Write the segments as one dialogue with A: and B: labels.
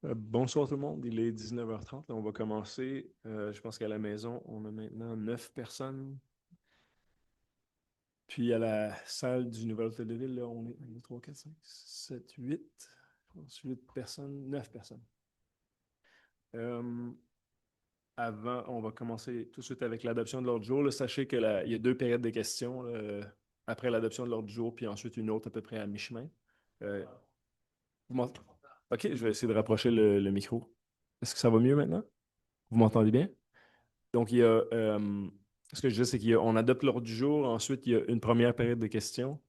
A: Bonsoir tout le monde, il est 19h30. Là, on va commencer. Je pense qu'à la maison, on a maintenant 9 personnes. Puis à la salle du Nouvel Hôtel de Ville, là, on est 1, 2, 3, 4, 5, 7, 8. Je pense 8 personnes, 9 personnes. Euh, Avant, on va commencer tout de suite avec l'adoption de l'ordre du jour. Là, sachez qu'il y a 2 périodes de questions là, après l'adoption de l'ordre du jour, puis ensuite une autre à peu près à mi-chemin. Euh, vous m'entendez? OK, je vais essayer de rapprocher le micro. Est-ce que ça va mieux maintenant? Vous m'entendez bien? Donc, ce que je dis, c'est qu'on adopte l'ordre du jour. Ensuite, il y a une première période de questions.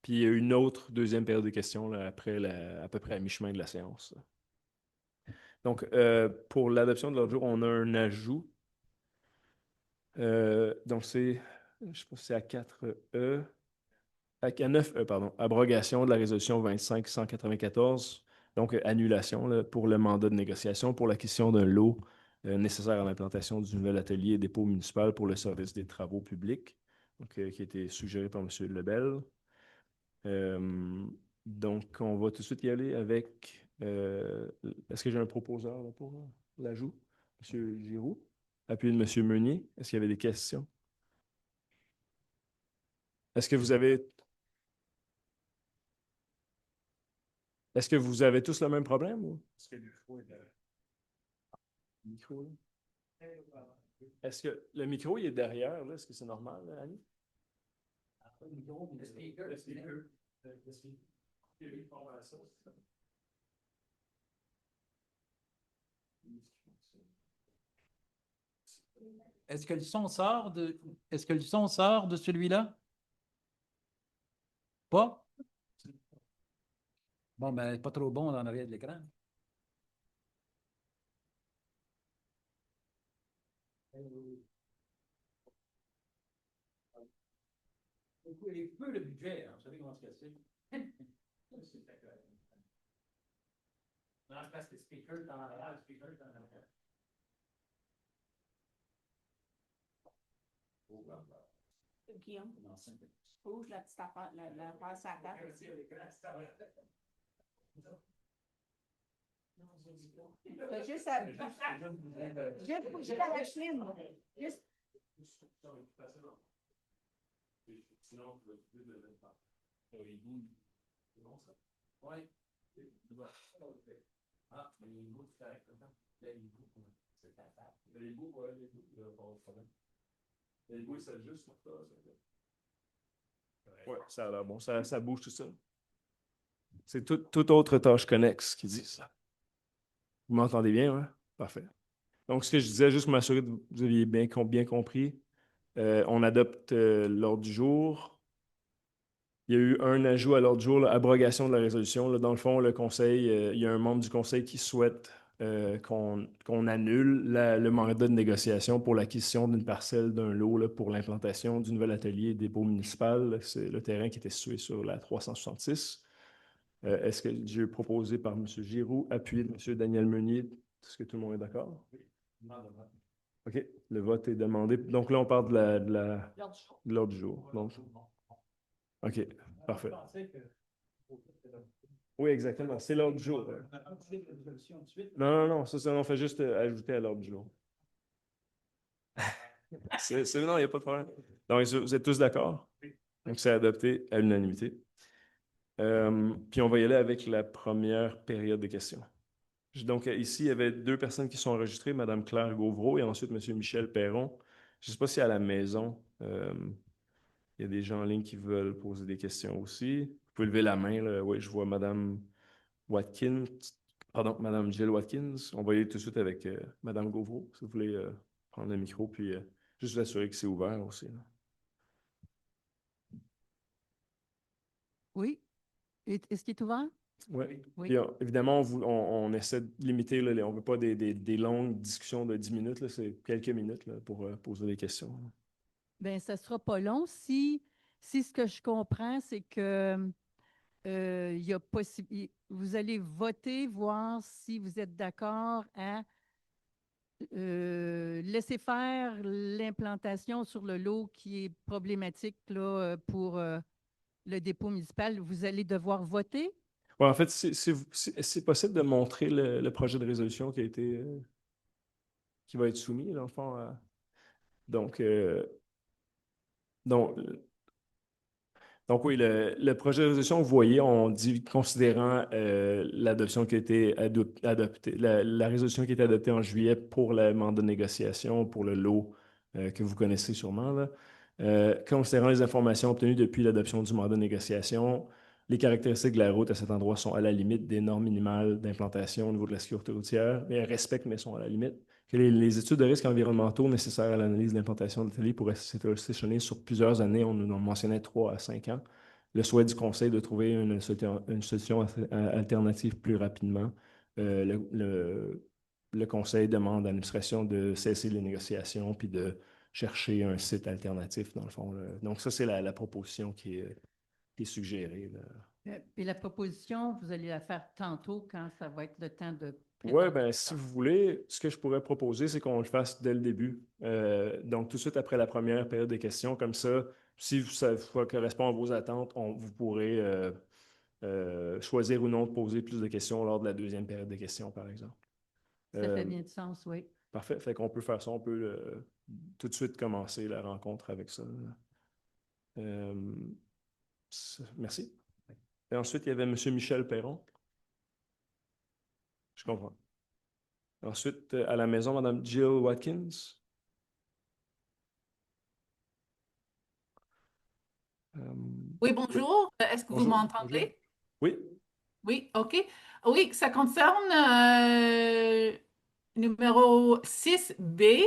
A: Puis, il y a une autre deuxième période de questions là, après à peu près à mi-chemin de la séance. Donc, pour l'adoption de l'ordre du jour, on a un ajout. Donc, je sais pas si c'est à 4E. À 9E, pardon. Abrogation de la résolution 25-194. Donc, annulation là, pour le mandat de négociation pour l'acquisition d'un lot nécessaire à l'implantation du nouvel atelier et dépôt municipal pour le service des travaux publics, donc, qui a été suggéré par M. Lebel. Euh, donc, on va tout de suite y aller avec. Est-ce que j'ai un proposeur là, pour l'ajout? M. Giroux, appuyé de M. Meunier. Est-ce qu'il y avait des questions? Est-ce que vous avez Est-ce que vous avez tous le même problème? Est-ce que le micro, là? Est-ce que le micro il est derrière, là? Est-ce que c'est normal, là, Annie? Le speaker. Le speaker. Le speaker. Il y a une formation, c'est ça?
B: Est-ce que le son sort est-ce que le son sort de celui-là? Pas? Bon, ben, pas trop bon dans l'arrière de l'écran. Vous peu le budget, hein, vous savez comment c'est. Non, parce que le speaker est en arrière, le speaker est en arrière.
C: Guillaume, bouge la petite affaire, la face à la tête. T'as juste à bouger la machine. Juste.
A: Sinon, je vais plus de le faire. C'est bon, ça?
B: Oui.
A: Ah, mais les bouts, c'est correct. Les bouts, c'est ta table. Les bouts, ouais, les bouts, il n'y a pas de problème. Les bouts, c'est juste pour ça. Ouais, ça a l'air bon. Ça bouge tout ça. C'est toute autre tâche connexe qui dit ça. Vous m'entendez bien, hein? Parfait. Donc, ce que je disais, juste pour m'assurer que vous aviez bien compris, on adopte l'ordre du jour. Il y a eu un ajout à l'ordre du jour, l'abrogation de la résolution. Là, dans le fond, le conseil, il y a un membre du conseil qui souhaite qu'on annule le mandat de négociation pour l'acquisition d'une parcelle d'un lot là, pour l'implantation du nouvel atelier dépôt municipal. C'est le terrain qui était situé sur la 366. Est-ce que j'ai proposé par M. Giroux, appuyé de M. Daniel Meunier? Est-ce que tout le monde est d'accord? Oui. OK. Le vote est demandé. Donc là, on parle de l'ordre du jour. Donc, OK. Parfait. Oui, exactement. C'est l'ordre du jour. Non, non, non. Ça, on fait juste ajouter à l'ordre du jour. Non, il n'y a pas de problème. Donc, vous êtes tous d'accord? Donc, c'est adopté à l'unanimité. Puis, on va y aller avec la première période de questions. Donc, ici, il y avait 2 personnes qui sont enregistrées, Mme Claire Gauvreau et ensuite M. Michel Perron. Je ne sais pas si à la maison, il y a des gens en ligne qui veulent poser des questions aussi. Vous pouvez lever la main. Là. Oui, je vois Mme Watkins. Pardon, Mme Jill Watkins. On va y aller tout de suite avec Mme Gauvreau, si vous voulez prendre le micro, puis juste vous assurer que c'est ouvert aussi. Là.
D: Oui. Est-ce qu'il est ouvert?
A: Ouais.
D: Oui.
A: Puis, évidemment, on essaie de limiter, là, on ne veut pas des longues discussions de 10 minutes, là, c'est quelques minutes là, pour poser des questions.
D: Bien, ça ne sera pas long. Si ce que je comprends, c'est que il y a vous allez voter, voir si vous êtes d'accord à laisser faire l'implantation sur le lot qui est problématique là, pour le dépôt municipal. Vous allez devoir voter?
A: Ouais, en fait, c'est possible de montrer le projet de résolution qui va être soumis, dans le fond. Donc, euh, donc, Donc oui, le projet de résolution, vous voyez, on dit considérant l'adoption qui a été adoptée, la résolution qui a été adoptée en juillet pour le mandat de négociation, pour le lot que vous connaissez sûrement, là. Considérant les informations obtenues depuis l'adoption du mandat de négociation, les caractéristiques de la route à cet endroit sont à la limite des normes minimales d'implantation au niveau de la sécurité routière, mais elles respectent, mais sont à la limite. Que les études de risques environnementaux nécessaires à l'analyse de l'implantation de l'atelier pourraient s'échelonner sur plusieurs années. On nous en mentionnait 3 à 5 ans. Le souhait du Conseil de trouver une solution alternative plus rapidement. Le Conseil demande à l'administration de cesser les négociations puis de chercher un site alternatif, dans le fond, là. Donc, ça, c'est la proposition qui est suggérée, là.
D: Et la proposition, vous allez la faire tantôt quand ça va être le temps de
A: Oui,
D: présenter.
A: ben, si vous voulez, ce que je pourrais proposer, c'est qu'on le fasse dès le début. Donc, tout de suite après la première période de questions, comme ça, si ça correspond à vos attentes, vous pourrez choisir ou non de poser plus de questions lors de la deuxième période de questions, par exemple.
D: Ça fait
A: Euh,
D: bien de sens, oui.
A: Parfait. Fait qu'on peut faire ça, on peut tout de suite commencer la rencontre avec ça. Euh, Merci. Et ensuite, il y avait M. Michel Perron. Je comprends. Ensuite, à la maison, Mme Jill Watkins. Euh,
C: Oui,
A: oui,
C: bonjour. Est-ce que vous
A: bonjour. Bonjour.
C: m'entendez?
A: Oui,
C: Oui, OK. Oui, ça concerne numéro 6B,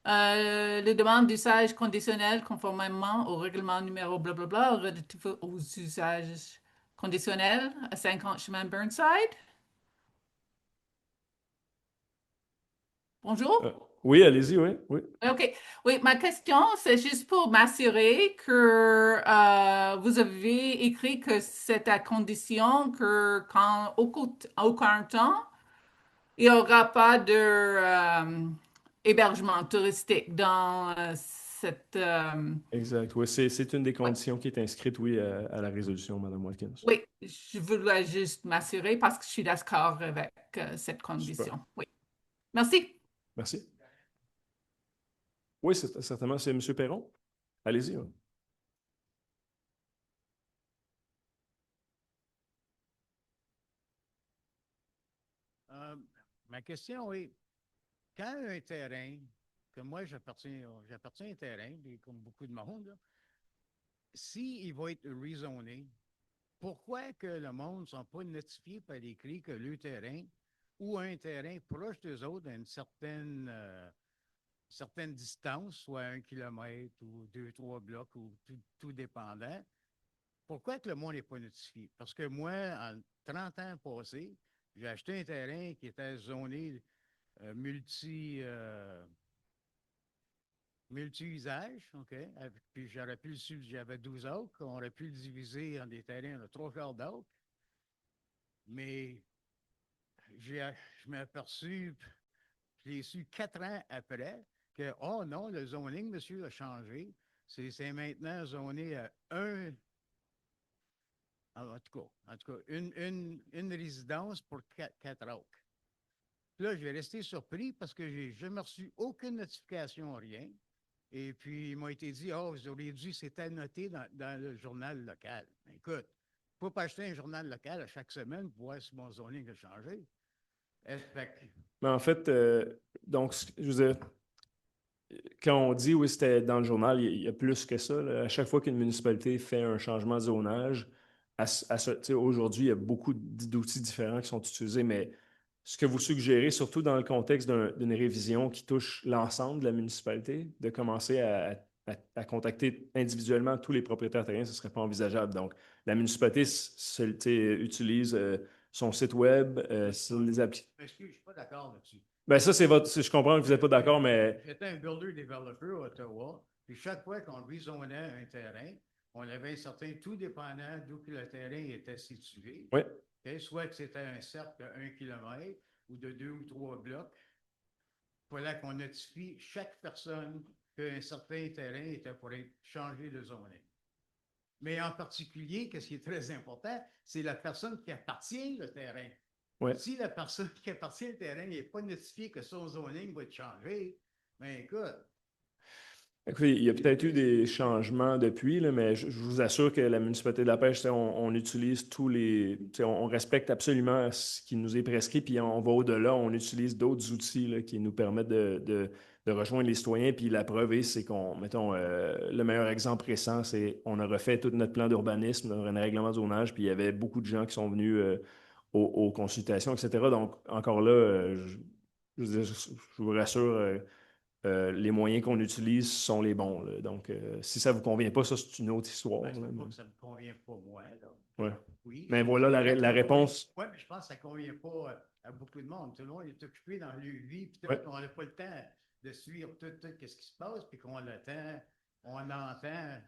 C: les demandes d'usage conditionnel conformément au règlement numéro blablabla relatif aux usages conditionnels à 50 chemin Burnside.
A: euh,
C: Bonjour.
A: oui, allez-y, oui, oui.
C: OK. Oui, ma question, c'est juste pour m'assurer que vous avez écrit que c'est à condition que quand aucun temps, il n'y aura pas de hébergement touristique dans cette...
A: Exact. Oui, c'est une des
C: ouais.
A: conditions qui est inscrite, oui, à la résolution, Mme Watkins.
C: Oui, je voulais juste m'assurer parce que je suis d'accord avec cette
A: Super.
C: condition. Oui. Merci.
A: Merci. Oui, certainement, c'est M. Perron. Allez-y, oui.
E: Euh, Ma question est, quand un terrain, que moi j'appartiens à un terrain, puis comme beaucoup de monde, là, s'il va être rezoné, pourquoi que le monde ne sont pas notifiés par l'écrit que le terrain ou un terrain proche d'eux autres à une certaine distance, soit 1 kilomètre ou 2, 3 blocs ou tout dépendant, pourquoi que le monde n'est pas notifié? Parce que moi, en 30 ans passés, j'ai acheté un terrain qui était zoné multi, multi-usage, OK? Puis j'aurais pu j'avais 12 acres, on aurait pu le diviser en des terrains de 3 quarts d'acre, mais je m'ai aperçu, je l'ai su 4 ans après, que, oh non, le zoning, monsieur, a changé. C'est maintenant zoné à en tout cas, une résidence pour 4 acres. Là, je vais rester surpris parce que j'ai jamais reçu aucune notification, rien. Et puis, il m'a été dit, oh, vous auriez dû, c'était noté dans le journal local. Ben, écoute, il ne faut pas acheter un journal local à chaque semaine pour voir si mon zoning a changé.
A: Mais en fait, donc, je veux dire, quand on dit oui, c'était dans le journal, il y a plus que ça, là. À chaque fois qu'une municipalité fait un changement de zonage, tu sais, aujourd'hui, il y a beaucoup d'outils différents qui sont utilisés, mais ce que vous suggérez, surtout dans le contexte d'une révision qui touche l'ensemble de la municipalité, de commencer à contacter individuellement tous les propriétaires terriens, ce ne serait pas envisageable. Donc, la municipalité tu sais, utilise son site web, sur les applications.
E: Je ne suis pas d'accord là-dessus.
A: Ben ça, je comprends que vous n'êtes pas d'accord, mais
E: J'étais un builder-développeur à Ottawa, puis chaque fois qu'on rezonait un terrain, on avait un certain, tout dépendant d'où que le terrain était situé.
A: oui.
E: Okay? Soit que c'était un cercle de 1 kilomètre ou de 2 ou 3 blocs, il fallait qu'on notifie chaque personne qu'un certain terrain était pour être changé de zoning. Mais en particulier, qu'est-ce qui est très important, c'est la personne qui appartient au terrain.
A: Ouais.
E: Si la personne qui appartient au terrain n'est pas notifiée que son zoning va être changé, ben écoute,
A: Écoutez, il y a peut-être eu des changements depuis, là, mais je vous assure que la municipalité de la pêche, on utilise tous les. On respecte absolument ce qui nous est prescrit, puis on va au-delà, on utilise d'autres outils là, qui nous permettent de rejoindre les citoyens. Puis la preuve est, c'est qu'on, mettons, le meilleur exemple récent, c'est on a refait tout notre plan d'urbanisme, notre règlement de zonage, puis il y avait beaucoup de gens qui sont venus aux consultations, etc. Donc, encore là, je vous rassure. Les moyens qu'on utilise sont les bons, là. Donc, si ça ne vous convient pas, ça, c'est une autre histoire.
E: ben, c'est
A: là,
E: pas
A: mais-
E: que ça ne me convient pas moi, là.
A: Ouais.
E: Oui,
A: Mais
E: c'est
A: voilà
E: vrai,
A: la
E: ça
A: réponse.
E: Oui, mais je pense que ça ne convient pas à beaucoup de monde. Tout le monde est occupé dans leur vie, puis
A: Ouais.
E: on n'a pas le temps de suivre tout ce qui se passe, puis qu'on attend, on entend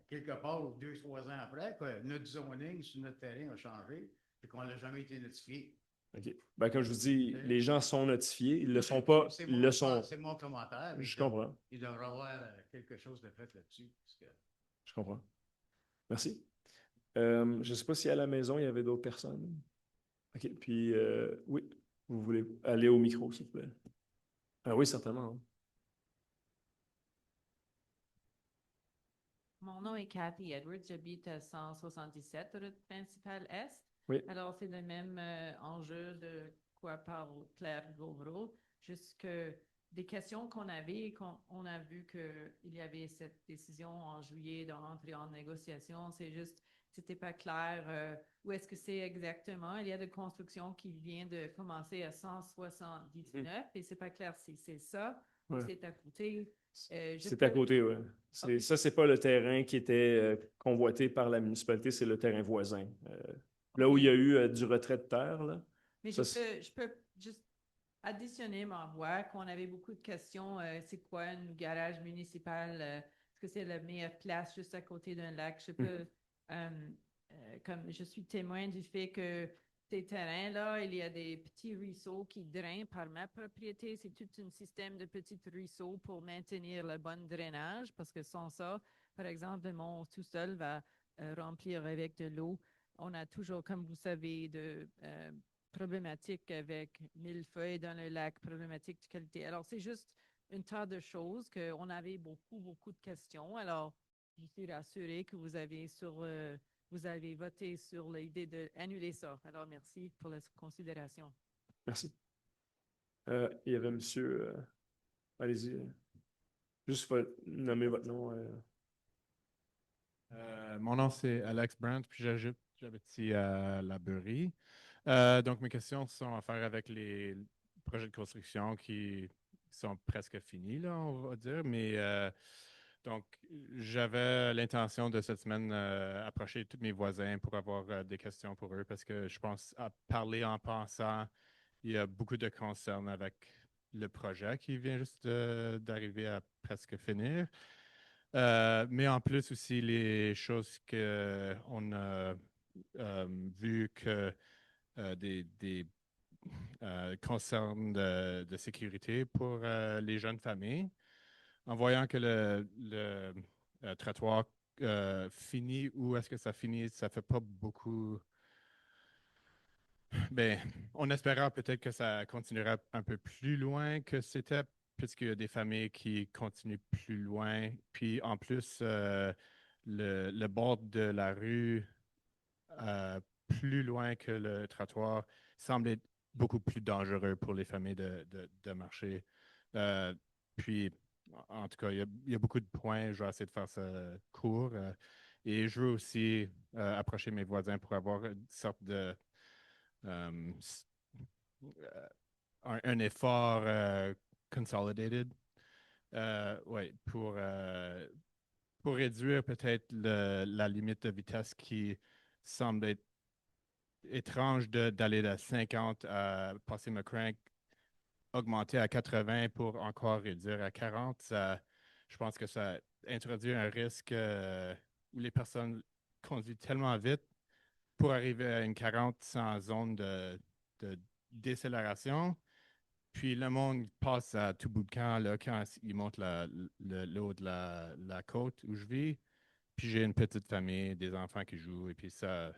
E: quelque part 2, 3 ans après que notre zoning sur notre terrain a changé, puis qu'on n'a jamais été notifié.
A: OK. Ben, comme je vous dis, les gens sont notifiés. Ils ne le sont
E: C'est-
A: pas.
E: c'est
A: Ils
E: mon-
A: le sont.
E: C'est mon commentaire. Mais
A: Je comprends.
E: il devrait y avoir quelque chose de fait là-dessus. Parce que
A: Je comprends. Merci. Je ne sais pas si à la maison, il y avait d'autres personnes. OK. Puis, oui, vous voulez aller au micro, s'il vous plaît. Ah oui, certainement. Hein.
F: Mon nom est Cathy Edwards, j'habite à 177 route principale Est.
A: Oui.
F: Alors, c'est le même enjeu de quoi parle Claire Gauvreau, juste que des questions qu'on avait, on a vu qu'il y avait cette décision en juillet d'entrer en négociation, c'est juste, c'était pas clair où est-ce que c'est exactement. Il y a de construction qui vient de commencer à 179 et c'est pas clair si c'est ça ou
A: Ouais.
F: c'est à côté.
A: C'est à côté, oui.
F: Ok.
A: Ça, c'est pas le terrain qui était convoité par la municipalité, c'est le terrain voisin. Là où il y a eu du retrait de terre, là.
F: Mais
A: Ça,
F: je peux juste additionner ma voix qu'on avait beaucoup de questions. C'est quoi un garage municipal? Est-ce que c'est la meilleure place juste à côté d'un lac? Je peux, comme je suis témoin du fait que ces terrains-là, il y a des petits ruisseaux qui drainent par ma propriété. C'est tout un système de petits ruisseaux pour maintenir le bon drainage parce que sans ça, par exemple, mon sous-sol va remplir avec de l'eau. On a toujours, comme vous savez, de problématiques avec millefeuilles dans le lac, problématiques de qualité. Alors, c'est juste un tas de choses qu'on avait beaucoup de questions. Alors, je suis rassurée que vous avez voté sur l'idée d'annuler ça. Alors, merci pour la considération.
A: merci. Il y avait monsieur. Allez-y. Juste nommer votre nom.
G: Mon nom, c'est Alex Brandt, puis j'habite ici à La Beurrie. Donc, mes questions sont à faire avec les projets de construction qui sont presque finis, là, on va dire. Mais donc, j'avais l'intention de cette semaine approcher tous mes voisins pour avoir des questions pour eux parce que je pense à parler en pensant, il y a beaucoup de concerns avec le projet qui vient juste d'arriver à presque finir. Mais en plus aussi, les choses qu'on a vues que des concerns de sécurité pour les jeunes familles. En voyant que le trottoir finit, où est-ce que ça finit, ça fait pas beaucoup. Ben, on espérait peut-être que ça continuera un peu plus loin que c'était, puisqu'il y a des familles qui continuent plus loin. Puis en plus, le bord de la rue, plus loin que le trottoir, semble être beaucoup plus dangereux pour les familles de marcher. Puis, en tout cas, il y a beaucoup de points. Je vais essayer de faire ça court. Et je veux aussi approcher mes voisins pour avoir une sorte de un effort consolidated ouais, pour réduire peut-être la limite de vitesse qui semble être étrange d'aller de 50 à passer ma crank, augmenter à 80 pour encore réduire à 40. Je pense que ça introduit un risque où les personnes conduisent tellement vite pour arriver à une 40 sans zone de décélération. Puis le monde passe à tout bout de camp là, quand il monte le haut de la côte où je vis. puis j'ai une petite famille, des enfants qui jouent, et puis ça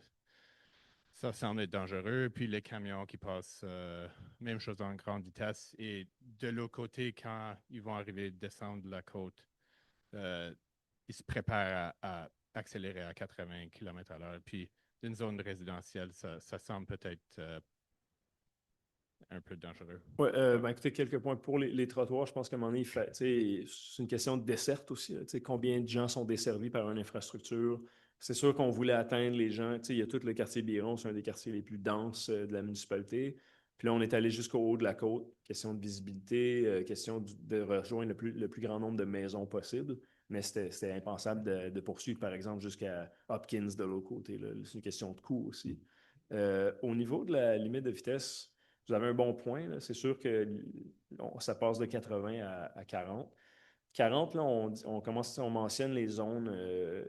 G: semble être dangereux. Puis les camions qui passent, même chose en grande vitesse. Et de l'autre côté, quand ils vont arriver, descendre la côte, ils se préparent à accélérer à 80 km/h. Puis d'une zone résidentielle, ça semble peut-être un peu dangereux.
A: Ouais, ben, écoutez, quelques points pour les trottoirs. Je pense qu'à un moment donné, c'est une question de desserte aussi. Là, tu sais, combien de gens sont desservis par une infrastructure? C'est sûr qu'on voulait atteindre les gens. Tu sais, il y a tout le quartier Biron, c'est un des quartiers les plus denses de la municipalité. Puis là, on est allé jusqu'au haut de la côte. Question de visibilité, question de rejoindre le plus grand nombre de maisons possible. Mais c'était impensable de poursuivre, par exemple, jusqu'à Hopkins de l'autre côté, là. C'est une question de coût aussi. Au niveau de la limite de vitesse, vous avez un bon point, là. C'est sûr que ça passe de 80 à 40. 40, là, on mentionne les zones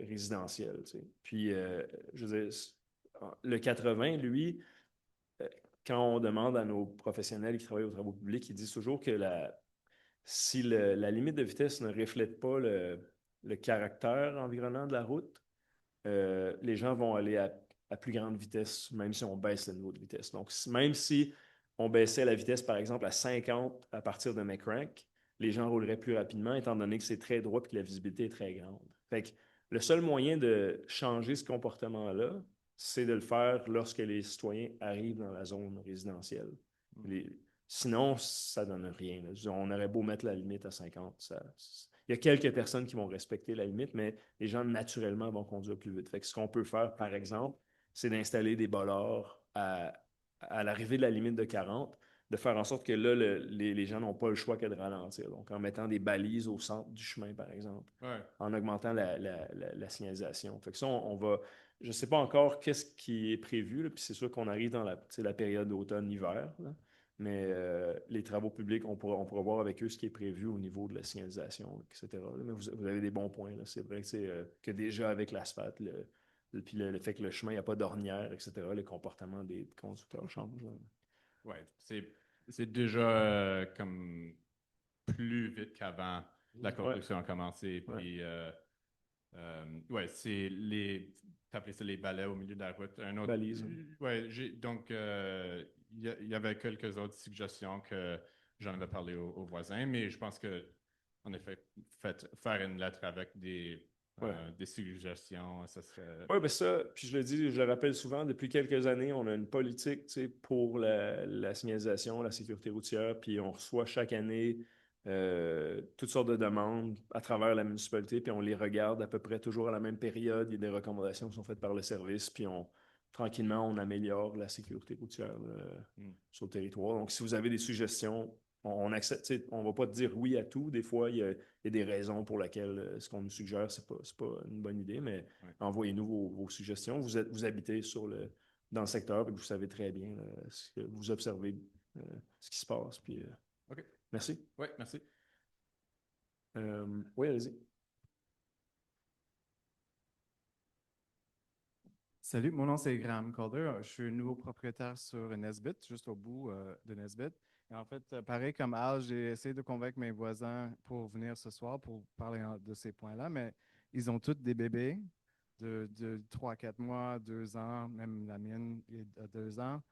A: résidentielles, tu sais. Puis, je veux dire, le 80, lui, quand on demande à nos professionnels qui travaillent aux travaux publics, ils disent toujours que si la limite de vitesse ne reflète pas le caractère environnant de la route, les gens vont aller à plus grande vitesse, même si on baisse le niveau de vitesse. Donc, même si on baissait la vitesse, par exemple, à 50 à partir de McCrank, les gens rouleraient plus rapidement, étant donné que c'est très droit et que la visibilité est très grande. Fait que le seul moyen de changer ce comportement-là, c'est de le faire lorsque les citoyens arrivent dans la zone résidentielle. Sinon, ça ne donne rien, là. On aurait beau mettre la limite à 50. Il y a quelques personnes qui vont respecter la limite, mais les gens, naturellement, vont conduire plus vite. Fait que ce qu'on peut faire, par exemple, c'est d'installer des bollards à l'arrivée de la limite de 40, de faire en sorte que là, les gens n'ont pas le choix que de ralentir. Donc, en mettant des balises au centre du chemin, par exemple, en augmentant la signalisation. Fait que ça, on va... Je ne sais pas encore qu'est-ce qui est prévu, là, puis c'est sûr qu'on arrive dans la période d'automne-hiver, là. Mais les travaux publics, on pourra voir avec eux ce qui est prévu au niveau de la signalisation, etc. Mais vous avez des bons points, là. C'est vrai que déjà avec l'asphalte, puis le fait que le chemin, il n'y a pas d'ornière, etc., le comportement des conducteurs change.
G: Oui, c'est déjà comme plus vite qu'avant la construction a commencé. Puis, ouais, c'est t'appelais ça les balais au milieu de la route. Un autre.
A: Balises.
G: Ouais, donc, il y avait quelques autres suggestions que j'en avais parlé aux voisins, mais je pense que, en effet, faire une lettre avec des suggestions, ça serait.
A: Oui, ben ça, puis je le dis, je le rappelle souvent, depuis quelques années, on a une politique, tu sais, pour la signalisation, la sécurité routière, puis on reçoit chaque année toutes sortes de demandes à travers la municipalité, puis on les regarde à peu près toujours à la même période. Il y a des recommandations qui sont faites par le service, puis tranquillement, on améliore la sécurité routière sur le territoire. Donc, si vous avez des suggestions, on accepte, tu sais, on ne va pas dire oui à tout. Des fois, il y a des raisons pour lesquelles ce qu'on nous suggère, c'est pas une bonne idée, mais envoyez-nous vos suggestions. Vous habitez dans le secteur, et vous savez très bien ce que vous observez, ce qui se passe. Puis,
G: OK.
A: Merci.
G: Oui, merci.
A: Oui, allez-y.
H: Salut, mon nom c'est Graham Calder. Je suis nouveau propriétaire sur Nesbitt, juste au bout de Nesbitt. Et en fait, pareil comme Al, j'ai essayé de convaincre mes voisins pour venir ce soir pour parler de ces points-là, mais ils ont tous des bébés de 3 à 4 mois, 2 ans, même la mienne est à 2 ans.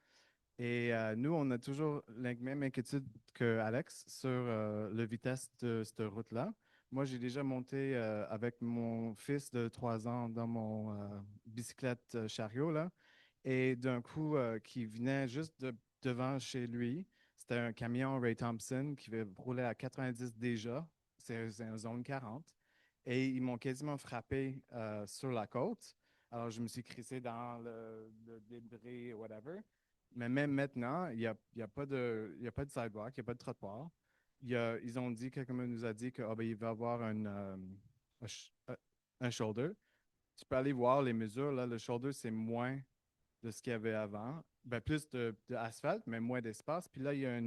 H: Et nous, on a toujours la même inquiétude que Alex sur la vitesse de cette route-là. Moi, j'ai déjà monté avec mon fils de 3 ans dans mon bicyclette chariot, là, et d'un coup, qui venait juste devant chez lui, c'était un camion Ray Thompson qui roulait à 90 déjà, c'est une zone 40, et ils m'ont quasiment frappé sur la côte. Alors, je me suis crissé dans le débris, whatever. Mais même maintenant, il y a pas de sidewalk, il n'y a pas de trottoir. Ils ont dit, quelqu'un nous a dit qu'il va y avoir un shoulder. Tu peux aller voir les mesures. Là, le shoulder, c'est moins de ce qu'il y avait avant. Ben, plus d'asphalte, mais moins d'espace. Puis là, il y a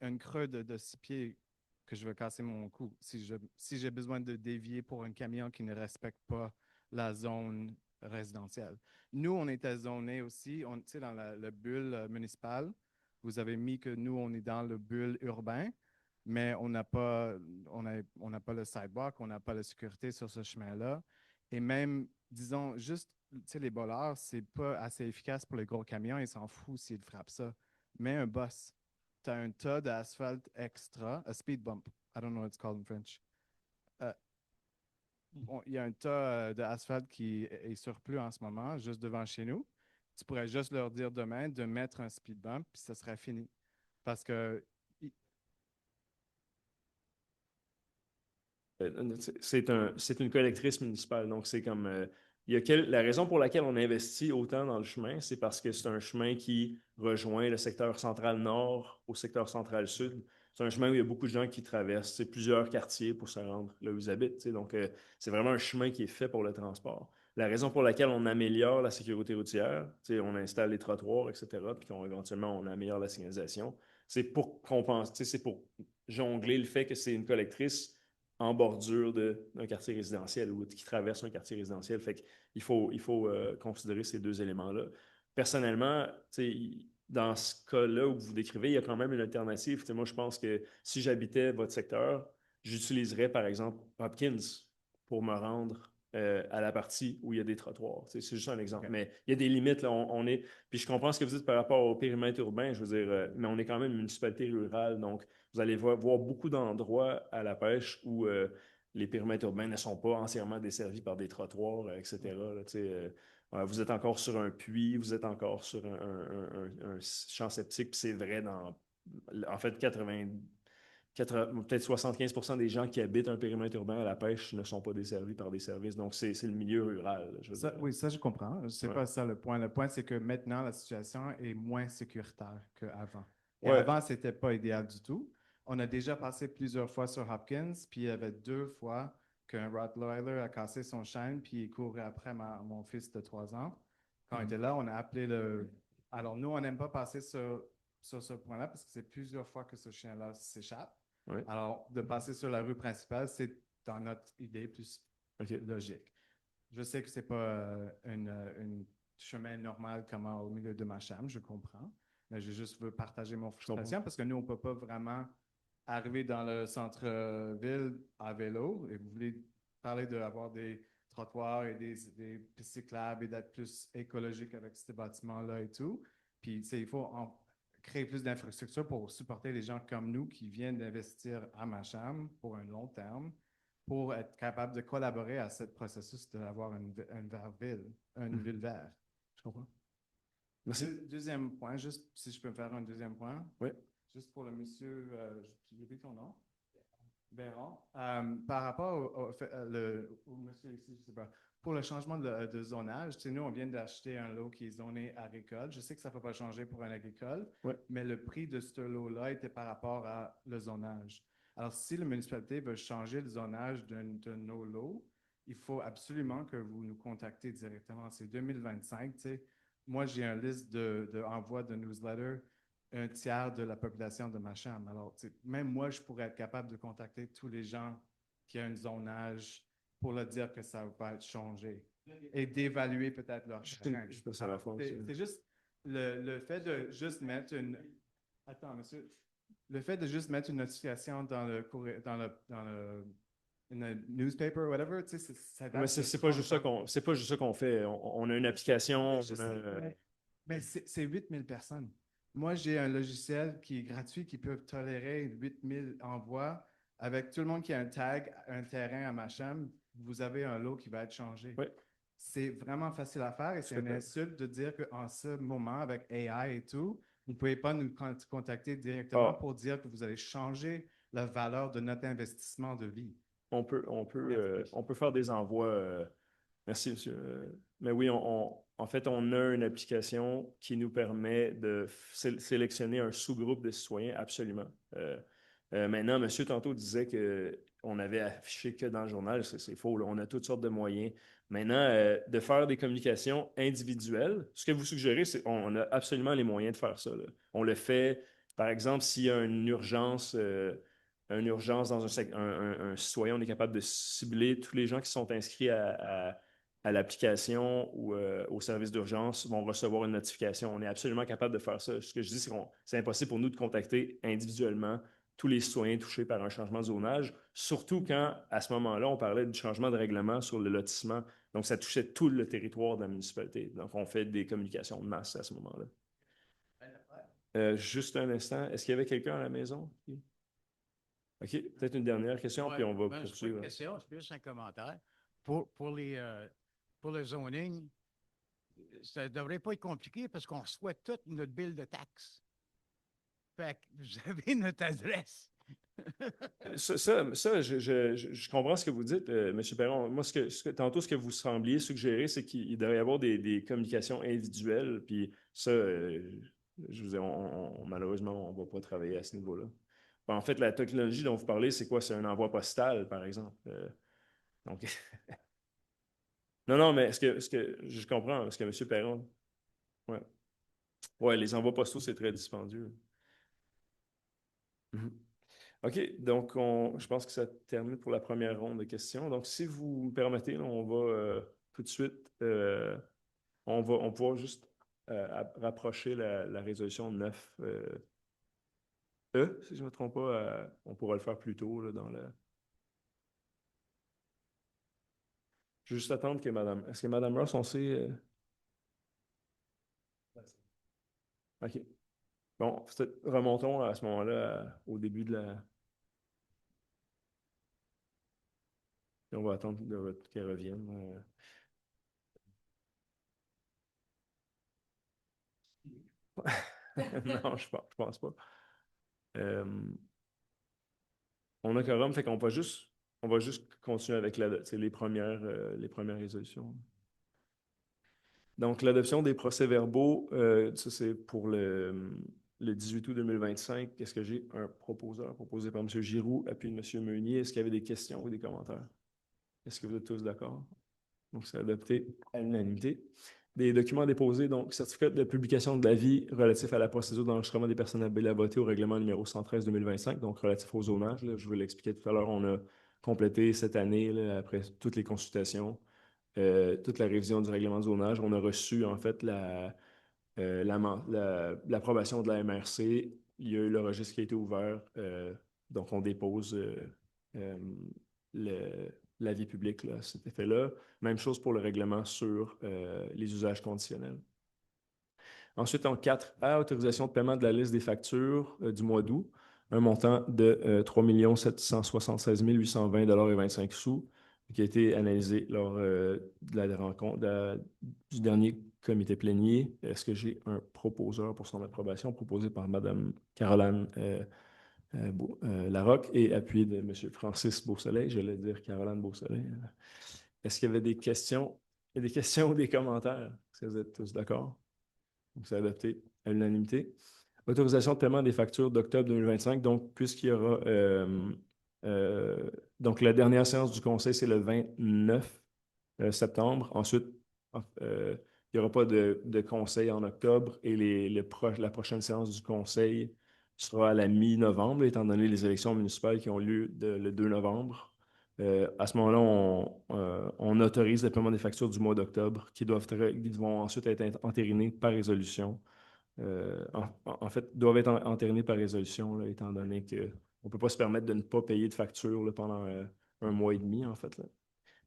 H: un creux de 6 pieds que je vais casser mon cou si j'ai besoin de dévier pour un camion qui ne respecte pas la zone résidentielle. Nous, on était zonés aussi, tu sais, dans la bulle municipale. Vous avez mis que nous, on est dans le bulle urbain, mais on n'a pas le sidewalk, on n'a pas la sécurité sur ce chemin-là. Et même, disons, juste, tu sais, les bollards, c'est pas assez efficace pour les gros camions, ils s'en foutent s'ils frappent ça. Mais un boss, tu as un tas d'asphalte extra, a speed bump, I don't know what it's called in French. Euh, il y a un tas d'asphalte qui est surplus en ce moment, juste devant chez nous. Tu pourrais juste leur dire demain de mettre un speed bump, puis ça serait fini. Parce que
A: C'est une collectrice municipale, donc c'est comme la raison pour laquelle on investit autant dans le chemin, c'est parce que c'est un chemin qui rejoint le secteur central-nord au secteur central-sud. C'est un chemin où il y a beaucoup de gens qui traversent plusieurs quartiers pour se rendre là où ils habitent. Donc, c'est vraiment un chemin qui est fait pour le transport. La raison pour laquelle on améliore la sécurité routière, on installe les trottoirs, etc., puis éventuellement on améliore la signalisation, c'est pour compenser, c'est pour jongler le fait que c'est une collectrice en bordure d'un quartier résidentiel ou qui traverse un quartier résidentiel. Fait qu'il faut considérer ces deux éléments-là. Personnellement, dans ce cas-là où vous décrivez, il y a quand même une alternative. Moi, je pense que si j'habitais votre secteur, j'utiliserais, par exemple, Hopkins pour me rendre à la partie où il y a des trottoirs. C'est juste un exemple.
H: Okay.
A: Mais il y a des limites. Là, puis je comprends ce que vous dites par rapport au périmètre urbain, je veux dire, mais on est quand même une municipalité rurale, donc vous allez voir beaucoup d'endroits à la pêche où les périmètres urbains ne sont pas entièrement desservis par des trottoirs, etc. Là, vous êtes encore sur un puits, vous êtes encore sur un champ septique, puis c'est vrai en fait, peut-être 75% des gens qui habitent un périmètre urbain à la pêche ne sont pas desservis par des services. Donc, c'est le milieu rural. Là,
H: oui, ça, je comprends. C'est pas ça le point. Le point, c'est que maintenant, la situation est moins sécuritaire qu'avant. Et avant, c'était pas idéal du tout. On a déjà passé plusieurs fois sur Hopkins, puis il y avait 2 fois qu'un Rottweiler a cassé son chêne, puis il courait après mon fils de 3 ans. Quand il était là, on a appelé le... Alors, nous, on n'aime pas passer sur ce point-là parce que c'est plusieurs fois que ce chien-là s'échappe.
A: Oui.
H: Alors, de passer sur la rue principale, c'est dans notre idée plus logique. Je sais que ce n'est pas un chemin normal comme au milieu de ma chambre, je comprends, mais je juste veux partager mon frustration parce que nous, on ne peut pas vraiment arriver dans le centre-ville à vélo et vous voulez parler d'avoir des trottoirs et des pistes cyclables et d'être plus écologique avec ces bâtiments-là et tout. Puis, il faut créer plus d'infrastructures pour supporter les gens comme nous qui viennent d'investir à Macham pour un long terme, pour être capable de collaborer à ce processus d'avoir une ville verte.
A: Je comprends. Merci.
H: Deuxième point, juste si je peux faire un deuxième point.
A: Oui.
H: Juste pour le monsieur, j'ai oublié ton nom. Béron. Par rapport au monsieur ici, je sais pas. Pour le changement de zonage, nous, on vient d'acheter un lot qui est zoné agricole. Je sais que ça ne peut pas changer pour un agricole, mais le prix de ce lot-là était par rapport à le zonage. Alors, si la municipalité veut changer le zonage de nos lots, il faut absolument que vous nous contactez directement. C'est 2025. Moi, j'ai une liste d'envoi de newsletter, 1/3 de la population de ma chambre. Alors, même moi, je pourrais être capable de contacter tous les gens qui ont un zonage pour leur dire que ça va être changé et d'évaluer peut-être leur crainte. C'est juste le fait de juste mettre une... Attends, monsieur. Le fait de juste mettre une notification dans le newspaper, whatever, tu sais, ça
A: mais c'est pas juste ça qu'on fait. On a une application.
H: Mais c'est 8000 personnes. Moi, j'ai un logiciel qui est gratuit qui peut tolérer 8000 envois. Avec tout le monde qui a un tag, un terrain à ma chambre, vous avez un lot qui va être changé.
A: Oui.
H: C'est vraiment facile à faire et c'est une insulte de dire qu'en ce moment, avec AI et tout, vous ne pouvez pas nous contacter directement pour dire que vous allez changer la valeur de notre investissement de vie.
A: On peut faire des envois. Merci, monsieur. Mais oui, en fait, on a une application qui nous permet de sélectionner un sous-groupe de citoyens, absolument. Maintenant, monsieur tantôt disait qu'on avait affiché que dans le journal, c'est faux, là. On a toutes sortes de moyens. Maintenant, de faire des communications individuelles, ce que vous suggérez, c'est qu'on a absolument les moyens de faire ça, là. On le fait, par exemple, s'il y a une urgence dans un citoyen, on est capable de cibler tous les gens qui sont inscrits à l'application ou au service d'urgence vont recevoir une notification. On est absolument capable de faire ça. Ce que je dis, c'est que c'est impossible pour nous de contacter individuellement tous les citoyens touchés par un changement de zonage, surtout quand, à ce moment-là, on parlait du changement de règlement sur le lotissement. Donc, ça touchait tout le territoire de la municipalité. Donc, on fait des communications de masse à ce moment-là. Juste un instant, est-ce qu'il y avait quelqu'un à la maison? OK, peut-être une dernière question, puis on va
E: C'est pas une
A: poursuivre.
E: question, c'est plus un commentaire. Pour le zoning, ça ne devrait pas être compliqué parce qu'on reçoit toute notre bill de taxes. Fait que vous avez notre adresse.
A: Je comprends ce que vous dites, M. Perron. Moi, tantôt, ce que vous sembliez suggérer, c'est qu'il devrait y avoir des communications individuelles, puis ça, je vous dis, malheureusement, on ne va pas travailler à ce niveau-là. Ben, en fait, la technologie dont vous parlez, c'est quoi? C'est un envoi postal, par exemple. Donc, non, mais est-ce que je comprends, est-ce que M. Perron. Ouais. Ouais, les envois postaux, c'est très dispendieux. Mhm. OK, donc je pense que ça termine pour la première ronde de questions. Donc, si vous me permettez, là, on va tout de suite, on pourra juste rapprocher la résolution 9 si je ne me trompe pas, on pourra le faire plus tôt là, dans le. Je vais juste attendre que Mme. Est-ce que Mme Ross, on sait. OK. Bon, remontons à ce moment-là au début de la. Et on va attendre qu'elle revienne. Non, je pense pas. On a quorum, fait qu'on on va juste continuer avec les premières résolutions. Donc, l'adoption des procès-verbaux, ça c'est pour le 18 août 2025. Est-ce que j'ai un proposeur proposé par M. Giroux, appuyé de M. Meunier? Est-ce qu'il y avait des questions ou des commentaires? Est-ce que vous êtes tous d'accord? Donc, c'est adopté à l'unanimité. Des documents déposés, donc certificat de publication de l'avis relatif à la procédure d'enregistrement des personnes appelées à voter au règlement numéro 113-2025, donc relatif au zonage. Là, je vous l'expliquais tout à l'heure, on a complété cette année, là, après toutes les consultations, toute la révision du règlement de zonage. On a reçu en fait l'approbation de la MRC. Il y a eu le registre qui a été ouvert, donc on dépose l'avis public là, à cet effet-là. Même chose pour le règlement sur les usages conditionnels. Ensuite, en 4A, autorisation de paiement de la liste des factures du mois d'août, un montant de 3 776 820,25 $, qui a été analysé lors de la rencontre du dernier comité plénier. Est-ce que j'ai un proposeur pour son approbation, proposé par Mme Caroline Larocque et appuyé de M. Francis Beausoleil? J'allais dire Caroline Beausoleil. Est-ce qu'il y avait des questions? Il y a des questions ou des commentaires? Est-ce que vous êtes tous d'accord? Donc, c'est adopté à l'unanimité. Autorisation de paiement des factures d'octobre 2025. Donc, puisqu'il y aura. Donc, la dernière séance du Conseil, c'est le 29 septembre. Ensuite, il n'y aura pas de Conseil en octobre et la prochaine séance du Conseil sera à la mi-novembre, étant donné les élections municipales qui ont lieu le 2 novembre. À ce moment-là, on autorise le paiement des factures du mois d'octobre qui vont ensuite être entérinées par résolution. En fait, doivent être entérinées par résolution, là, étant donné qu'on ne peut pas se permettre de ne pas payer de facture là, pendant un mois et demi, en fait. Là.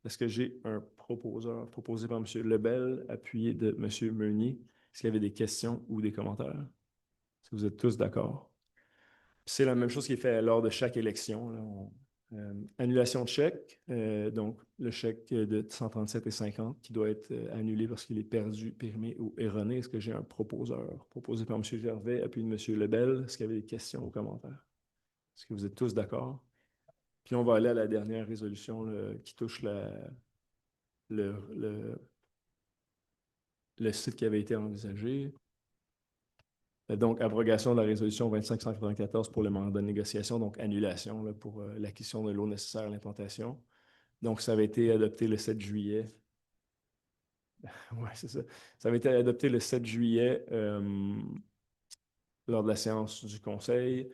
A: Est-ce que j'ai un proposeur proposé par M. Lebel, appuyé de M. Meunier? Est-ce qu'il y avait des questions ou des commentaires? Si vous êtes tous d'accord. C'est la même chose qui est fait lors de chaque élection. Là. Annulation de chèque, donc le chèque de 137,50 qui doit être annulé parce qu'il est perdu, périmé ou erroné. Est-ce que j'ai un proposeur proposé par M. Gervais, appuyé de M. Lebel? Est-ce qu'il y avait des questions ou commentaires? Est-ce que vous êtes tous d'accord? Puis on va aller à la dernière résolution là, qui touche le site qui avait été envisagé. Donc, abrogation de la résolution 2594 pour le mandat de négociation, donc annulation là, pour l'acquisition de l'eau nécessaire à l'implantation. Donc, ça avait été adopté le 7 juillet. Oui, c'est ça. Ça avait été adopté le 7 juillet lors de la séance du Conseil.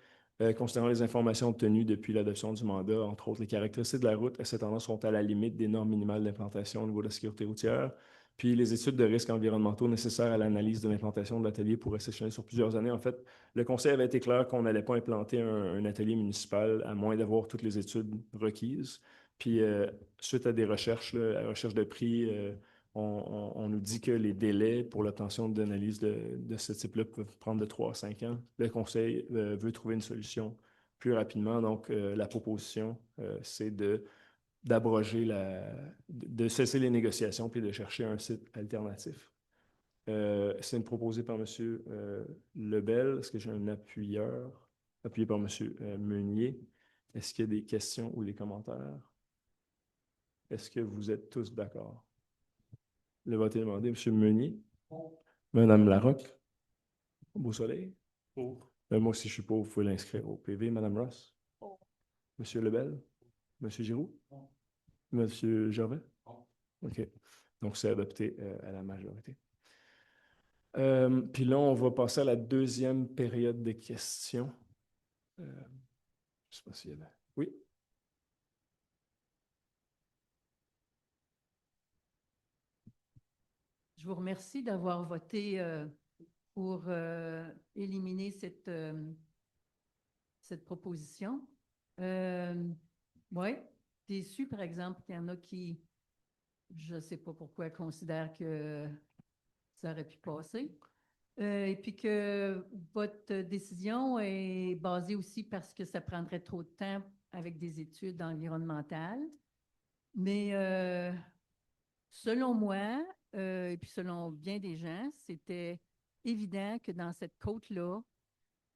A: Considérant les informations obtenues depuis l'adoption du mandat, entre autres, les caractéristiques de la route à cet endroit sont à la limite des normes minimales d'implantation au niveau de la sécurité routière. Puis les études de risques environnementaux nécessaires à l'analyse de l'implantation de l'atelier pourraient s'échelonner sur plusieurs années. En fait, le conseil avait été clair qu'on n'allait pas implanter un atelier municipal à moins d'avoir toutes les études requises. Puis, suite à des recherches, là, à la recherche de prix, on nous dit que les délais pour l'obtention d'analyses de ce type-là peuvent prendre de 3 à 5 ans. Le conseil veut trouver une solution plus rapidement. Donc, la proposition, c'est d'abroger de cesser les négociations puis de chercher un site alternatif. C'est une proposée par M. Lebel. Est-ce que j'ai un appuyeur? Appuyé par M. Meunier. Est-ce qu'il y a des questions ou des commentaires? Est-ce que vous êtes tous d'accord? Le vote est demandé. M. Meunier? Mme Larocque? Beau soleil? Moi aussi, je suis pauvre. Vous pouvez l'inscrire au PV. Mme Ross? M. Lebel? M. Giroux? M. Gervais? OK. Donc, c'est adopté à la majorité. Puis là, on va passer à la deuxième période de questions. Je ne sais pas s'il y avait... Oui?
D: Je vous remercie d'avoir voté pour éliminer cette proposition. Oui, déçu, par exemple, qu'il y en a qui, je ne sais pas pourquoi, considèrent que ça aurait pu passer. Et puis que votre décision est basée aussi parce que ça prendrait trop de temps avec des études environnementales. Mais selon moi, et puis selon bien des gens, c'était évident que dans cette côte-là,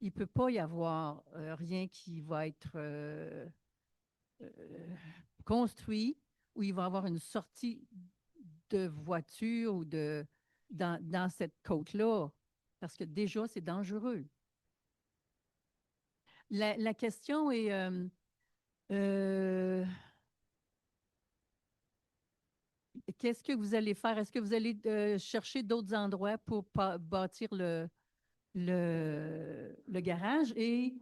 D: il ne peut pas y avoir rien qui va être construit où il va y avoir une sortie de voiture ou dans cette côte-là, parce que déjà, c'est dangereux. La question est, qu'est-ce que vous allez faire? Est-ce que vous allez chercher d'autres endroits pour bâtir le garage? Et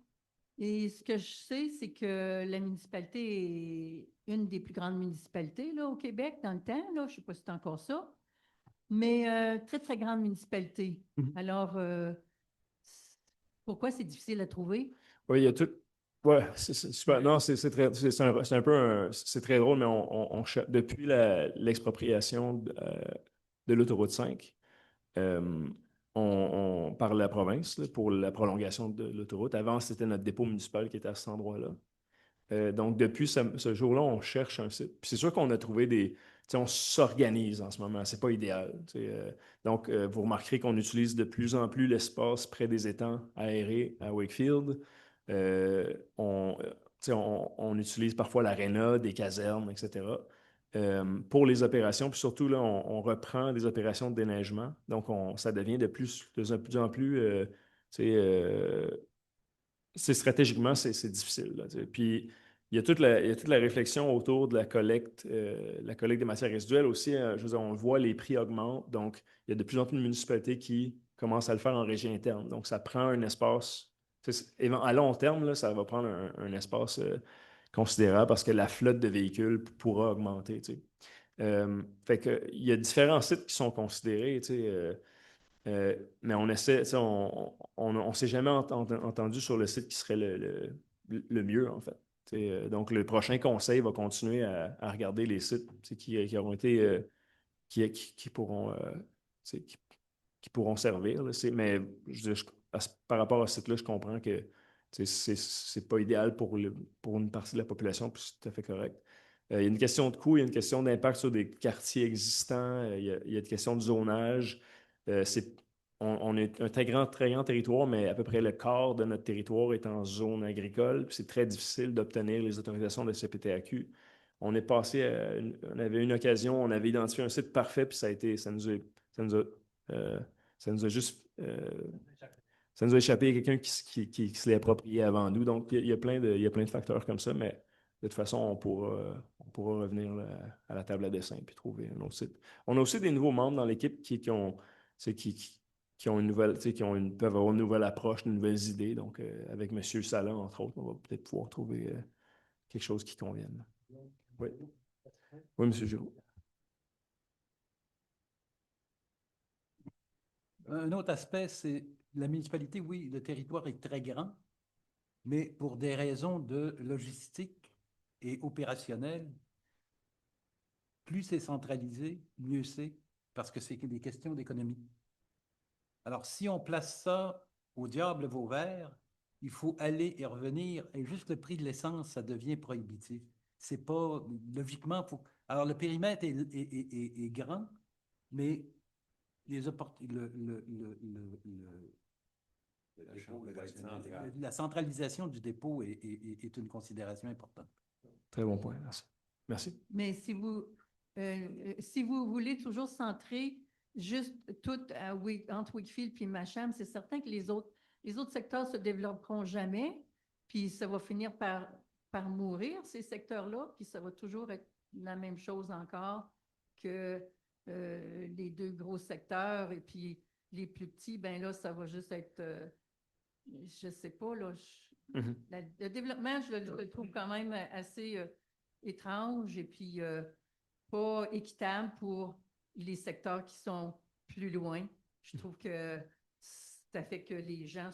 D: ce que je sais, c'est que la municipalité est une des plus grandes municipalités là, au Québec dans le temps. Là, je ne sais pas si c'est encore ça. Mais très, très grande municipalité. Alors, pourquoi c'est difficile à trouver?
A: Oui, il y a tout. Ouais, c'est super. Non, c'est un peu c'est très drôle, mais depuis l'expropriation de l'autoroute 5, par la province là, pour la prolongation de l'autoroute. Avant, c'était notre dépôt municipal qui était à cet endroit-là. Donc, depuis ce jour-là, on cherche un site. Puis c'est sûr qu'on a trouvé des. On s'organise en ce moment, c'est pas idéal. Donc, vous remarquerez qu'on utilise de plus en plus l'espace près des étangs aérés à Wakefield. On utilise parfois l'aréna, des casernes, etc. Pour les opérations. Puis surtout, là, on reprend des opérations de déneigement. Donc, ça devient de plus en plus. Stratégiquement, c'est difficile. Là, puis, il y a toute la réflexion autour de la collecte des matières résiduelles aussi. Je veux dire, on voit, les prix augmentent. Donc, il y a de plus en plus de municipalités qui commencent à le faire en régie interne. Donc, ça prend un espace. À long terme, là, ça va prendre un espace considérable parce que la flotte de véhicules pourra augmenter. Fait que, il y a différents sites qui sont considérés. Mais on essaie, on s'est jamais entendu sur le site qui serait le mieux, en fait. Donc, le prochain conseil va continuer à regarder les sites qui auront été, qui pourront, qui pourront servir. Là. Mais par rapport à ce site-là, je comprends que c'est pas idéal pour une partie de la population, puis c'est tout à fait correct. Il y a une question de coût, il y a une question d'impact sur des quartiers existants, il y a une question de zonage. On est un très grand territoire, mais à peu près le quart de notre territoire est en zone agricole. C'est très difficile d'obtenir les autorisations de CPTAQ. On est passé on avait une occasion, on avait identifié un site parfait, puis ça nous a juste ça nous a échappé à quelqu'un qui se l'est approprié avant nous. Donc, il y a plein de facteurs comme ça, mais de toute façon, on pourra revenir là, à la table à dessin et trouver un autre site. On a aussi des nouveaux membres dans l'équipe qui ont une nouvelle, peuvent avoir une nouvelle approche, de nouvelles idées. Donc, avec M. Salin, entre autres, on va peut-être pouvoir trouver quelque chose qui convienne. Oui. Oui, M. Giroux.
B: Un autre aspect, c'est la municipalité, oui, le territoire est très grand, mais pour des raisons de logistique et opérationnelle, plus c'est centralisé, mieux c'est, parce que c'est des questions d'économie. Alors, si on place ça au diable Vauvert, il faut aller et revenir, et juste le prix de l'essence, ça devient prohibitif. C'est pas, logiquement, faut... Alors, le périmètre est grand, mais la centralisation du dépôt est une considération importante.
A: Très bon point. Merci. Merci.
D: Mais si vous voulez toujours centrer juste tout entre Wakefield puis Macham, c'est certain que les autres secteurs se développeront jamais, puis ça va finir par mourir, ces secteurs-là, puis ça va toujours être la même chose encore que les deux gros secteurs, et puis les plus petits, ben là, ça va juste être, je sais pas, là, le développement, je le trouve quand même assez étrange et puis pas équitable pour les secteurs qui sont plus loin. Je trouve que ça fait que les gens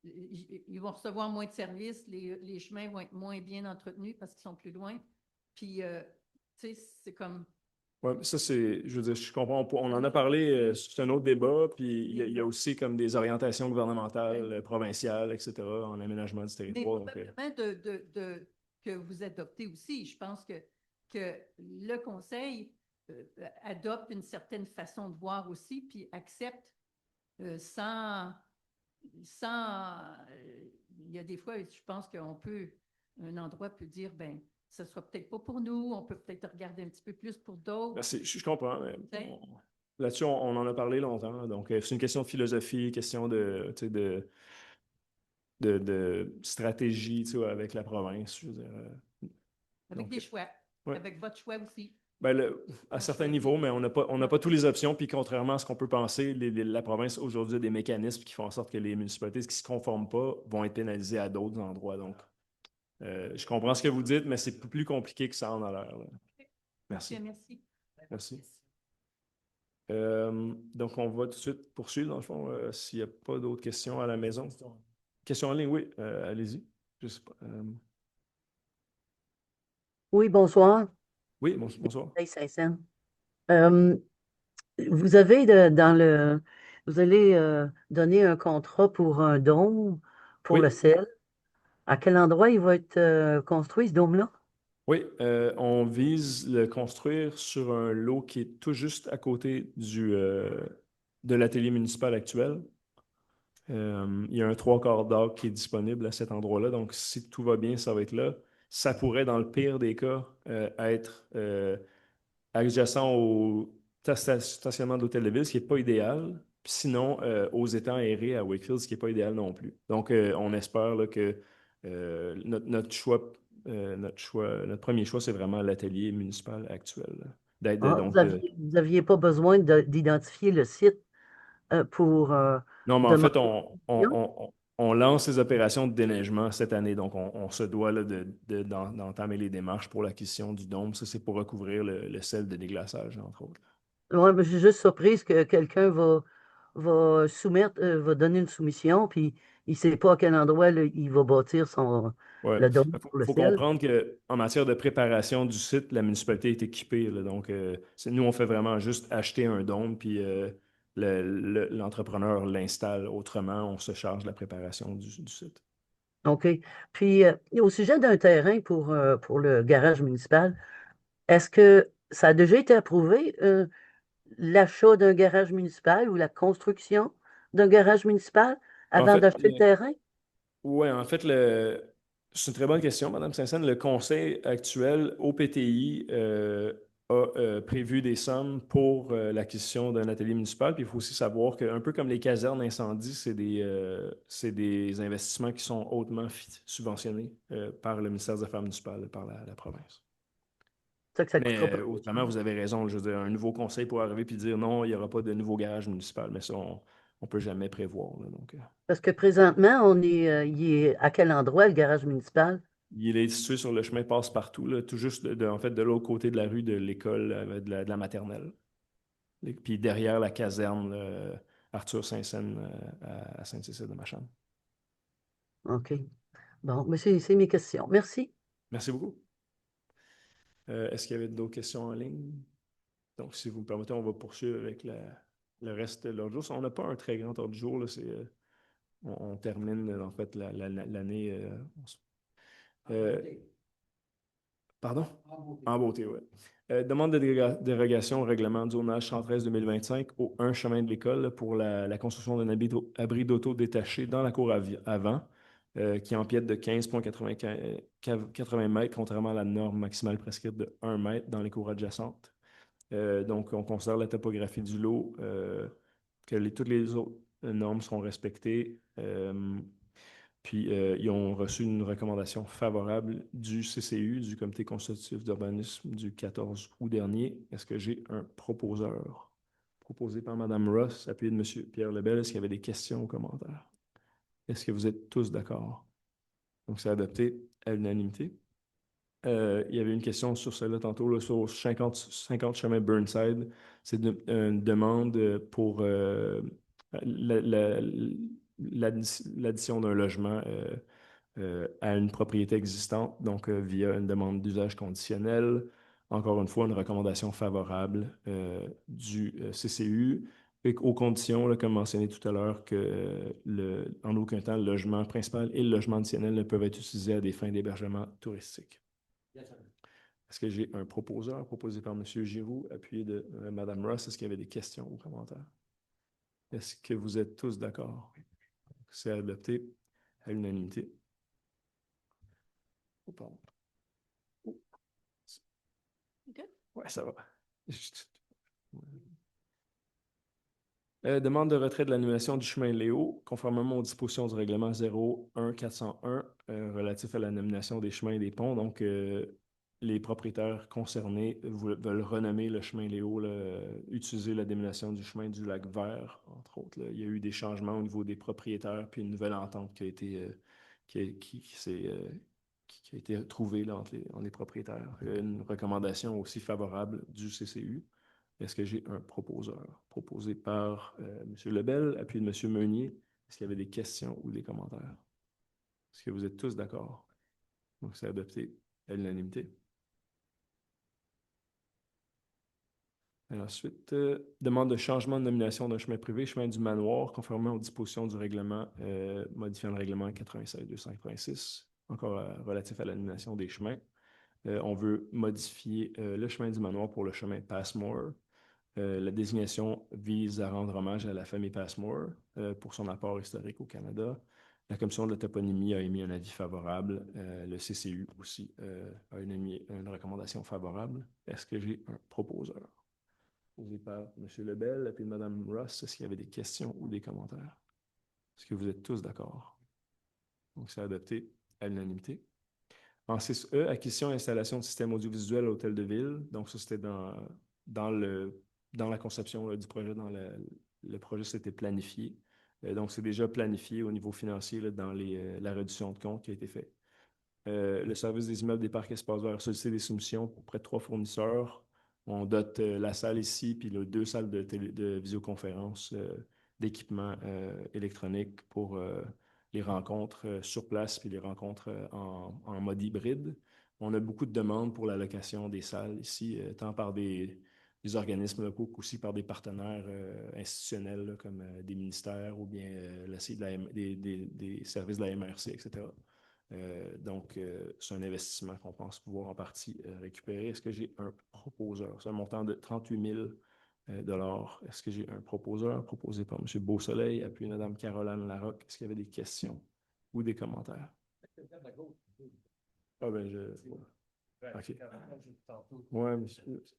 D: ils vont recevoir moins de services, les chemins vont être moins bien entretenus parce qu'ils sont plus loin. Puis, tu sais, c'est comme...
A: Oui, ça, c'est, je veux dire, je comprends. On en a parlé, c'est un autre débat, puis il y a aussi comme des orientations gouvernementales, provinciales, etc., en aménagement du
D: Mais
A: territoire. Donc,
D: probablement que vous adoptez aussi. Je pense que le Conseil adopte une certaine façon de voir aussi, puis accepte sans il y a des fois, je pense un endroit peut dire, ben, ce sera peut-être pas pour nous, on peut peut-être regarder un petit peu plus pour d'autres.
A: merci, je comprends. Mais
D: Okay.
A: là-dessus, on en a parlé longtemps. Donc, c'est une question de philosophie, question de, tu sais, de stratégie, tu sais, avec la province. Je veux dire,
D: Avec
A: donc,
D: des choix.
A: ouais.
D: Avec votre choix aussi.
A: Ben, à certains niveaux, mais on n'a pas toutes les options. Puis contrairement à ce qu'on peut penser, la province aujourd'hui a des mécanismes qui font en sorte que les municipalités qui ne se conforment pas vont être pénalisées à d'autres endroits. Donc, je comprends ce que vous dites, mais c'est plus compliqué que ça en a l'air. Merci.
D: Merci.
A: Merci. Donc, on va tout de suite poursuivre, dans le fond, s'il n'y a pas d'autres questions à la maison. Questions en ligne, oui, allez-y. Je sais pas.
I: Oui, bonsoir.
A: Oui, bonsoir.
I: Hey, Saint-Saëns. Vous avez vous allez donner un contrat pour un dôme pour
A: Oui.
I: le sel. À quel endroit il va être construit, ce dôme-là?
A: Oui, on vise le construire sur un lot qui est tout juste à côté de l'atelier municipal actuel. Il y a un 3/4 d'acre qui est disponible à cet endroit-là. Donc, si tout va bien, ça va être là. Ça pourrait, dans le pire des cas, être adjacent au stationnement d'hôtel de ville, ce qui n'est pas idéal. Puis sinon, aux étangs aérés à Wakefield, ce qui n'est pas idéal non plus. Donc, on espère là, que notre premier choix, c'est vraiment l'atelier municipal actuel.
I: Vous n'aviez pas besoin d'identifier le site pour
A: Non, mais en fait,
I: demander.
A: on lance les opérations de déneigement cette année. Donc, on se doit là, d'entamer les démarches pour l'acquisition du dôme. Ça, c'est pour recouvrir le sel de déglaçage, entre autres.
I: Oui, mais je suis juste surprise que quelqu'un va donner une soumission, puis il ne sait pas à quel endroit là, il va bâtir
A: Ouais.
I: le dôme pour
A: Il
I: le
A: faut
I: sel.
A: comprendre qu'en matière de préparation du site, la municipalité est équipée. Là. Donc, nous, on fait vraiment juste acheter un dôme, puis l'entrepreneur l'installe autrement. On se charge de la préparation du site.
I: OK. Puis, au sujet d'un terrain pour le garage municipal, est-ce que ça a déjà été approuvé, l'achat d'un garage municipal ou la construction d'un garage municipal
A: En
I: avant
A: fait,
I: d'acheter le terrain?
A: oui, en fait, c'est une très bonne question, Mme Saint-Saëns. Le conseil actuel au PTI a prévu des sommes pour l'acquisition d'un atelier municipal. Puis il faut aussi savoir qu'un peu comme les casernes incendie, c'est des investissements qui sont hautement subventionnés par le ministère des Affaires municipales, par la province.
I: Ça que ça
A: Mais
I: coûtera pas.
A: autrement, vous avez raison. Je veux dire, un nouveau conseil pour arriver et dire non, il n'y aura pas de nouveau garage municipal. Mais ça, on ne peut jamais prévoir. Là, donc,
I: Parce que présentement, il est à quel endroit le garage municipal?
A: il est situé sur le chemin Passe-Partout, là, tout juste en fait, de l'autre côté de la rue de l'école, de la maternelle. Puis derrière la caserne, Arthur Saint-Saëns à Sainte-Cécile-de-Machan.
I: OK. Bon, mais c'est mes questions. Merci.
A: Merci beaucoup. Est-ce qu'il y avait d'autres questions en ligne? Donc, si vous me permettez, on va poursuivre avec le reste de l'ordre du jour. On n'a pas un très grand ordre du jour. Là, on termine en fait l'année. Pardon? En beauté, oui. Demande de dérogation au règlement du zonage 113-2025 au 1 chemin de l'école pour la construction d'un abri d'auto détaché dans la cour avant, qui empiète de 15,80 mètres, contrairement à la norme maximale prescrite de 1 mètre dans les cours adjacentes. Donc, on considère la topographie du lot, que toutes les autres normes seront respectées. Puis, ils ont reçu une recommandation favorable du CCU, du Comité consultatif d'urbanisme du 14 août dernier. Est-ce que j'ai un proposeur? Proposé par Mme Ross, appuyé de M. Pierre Lebel. Est-ce qu'il y avait des questions ou commentaires? Est-ce que vous êtes tous d'accord? Donc, c'est adopté à l'unanimité. Il y avait une question sur celle-là tantôt, là, sur 50 chemin Burnside. C'est une demande pour l'addition d'un logement à une propriété existante, donc via une demande d'usage conditionnel. Encore une fois, une recommandation favorable du CCU, et aux conditions, là, comme mentionné tout à l'heure, que en aucun temps le logement principal et le logement additionnel ne peuvent être utilisés à des fins d'hébergement touristique. Est-ce que j'ai un proposeur proposé par M. Giroux, appuyé de Mme Ross? Est-ce qu'il y avait des questions ou commentaires? Est-ce que vous êtes tous d'accord? C'est adopté à l'unanimité. Oh, pardon. Oh. Ouais, ça va. Demande de retrait de l'annulation du chemin Léo, conformément aux dispositions du règlement 01-401 relatif à la nomination des chemins et des ponts. Donc, les propriétaires concernés veulent renommer le chemin Léo, utiliser la dénomination du chemin du lac Vert, entre autres. Là. Il y a eu des changements au niveau des propriétaires, puis une nouvelle entente qui a été, qui a été trouvée là, entre les propriétaires. Une recommandation aussi favorable du CCU. Est-ce que j'ai un proposeur? Proposé par M. Lebel, appuyé de M. Meunier. Est-ce qu'il y avait des questions ou des commentaires? Est-ce que vous êtes tous d'accord? Donc, c'est adopté à l'unanimité. Ensuite, demande de changement de nomination d'un chemin privé, chemin du manoir, conformément aux dispositions du règlement, modifiant le règlement 96-286, encore relatif à la nomination des chemins. On veut modifier le chemin du manoir pour le chemin Passmore. La désignation vise à rendre hommage à la famille Passmore pour son apport historique au Canada. La commission de la toponymie a émis un avis favorable. Le CCU aussi a émis une recommandation favorable. Est-ce que j'ai un proposeur? Posé par M. Lebel et Mme Ross. Est-ce qu'il y avait des questions ou des commentaires? Est-ce que vous êtes tous d'accord? Donc, c'est adopté à l'unanimité. En 6E, acquisition et installation de système audiovisuel à l'Hôtel de Ville. Donc, ça, c'était dans la conception là, du projet, le projet s'était planifié. Donc, c'est déjà planifié au niveau financier là, dans la réduction de compte qui a été faite. Le service des immeubles des parcs espaces verts a sollicité des soumissions pour près de 3 fournisseurs. On dote la salle ici, puis là, 2 salles de visioconférence, d'équipements électroniques pour les rencontres sur place, puis les rencontres en mode hybride. On a beaucoup de demandes pour la location des salles ici, tant par des organismes locaux qu'aussi par des partenaires institutionnels là, comme des ministères ou bien des services de la MRC, etc. Donc, c'est un investissement qu'on pense pouvoir en partie récupérer. Est-ce que j'ai un proposeur? C'est un montant de 38 000 $. Est-ce que j'ai un proposeur proposé par M. Beausoleil, appuyé Mme Caroline Larocque? Est-ce qu'il y avait des questions ou des commentaires? Ah ben, OK. Ouais,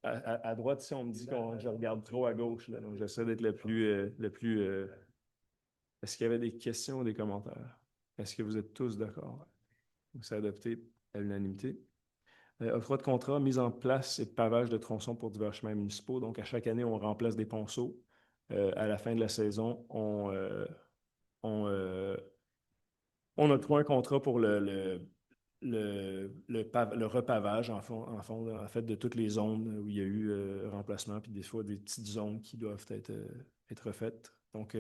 A: à droite, si on me dit que je regarde trop à gauche, là, donc j'essaie d'être le plus. Est-ce qu'il y avait des questions ou des commentaires? Est-ce que vous êtes tous d'accord? C'est adopté à l'unanimité. Octroi de contrat, mise en place et pavage de tronçons pour divers chemins municipaux. Donc, à chaque année, on remplace des ponceaux. À la fin de la saison, on octroie un contrat pour le repavage, en fait, de toutes les zones où il y a eu remplacement, puis des fois des petites zones qui doivent être refaites. Donc,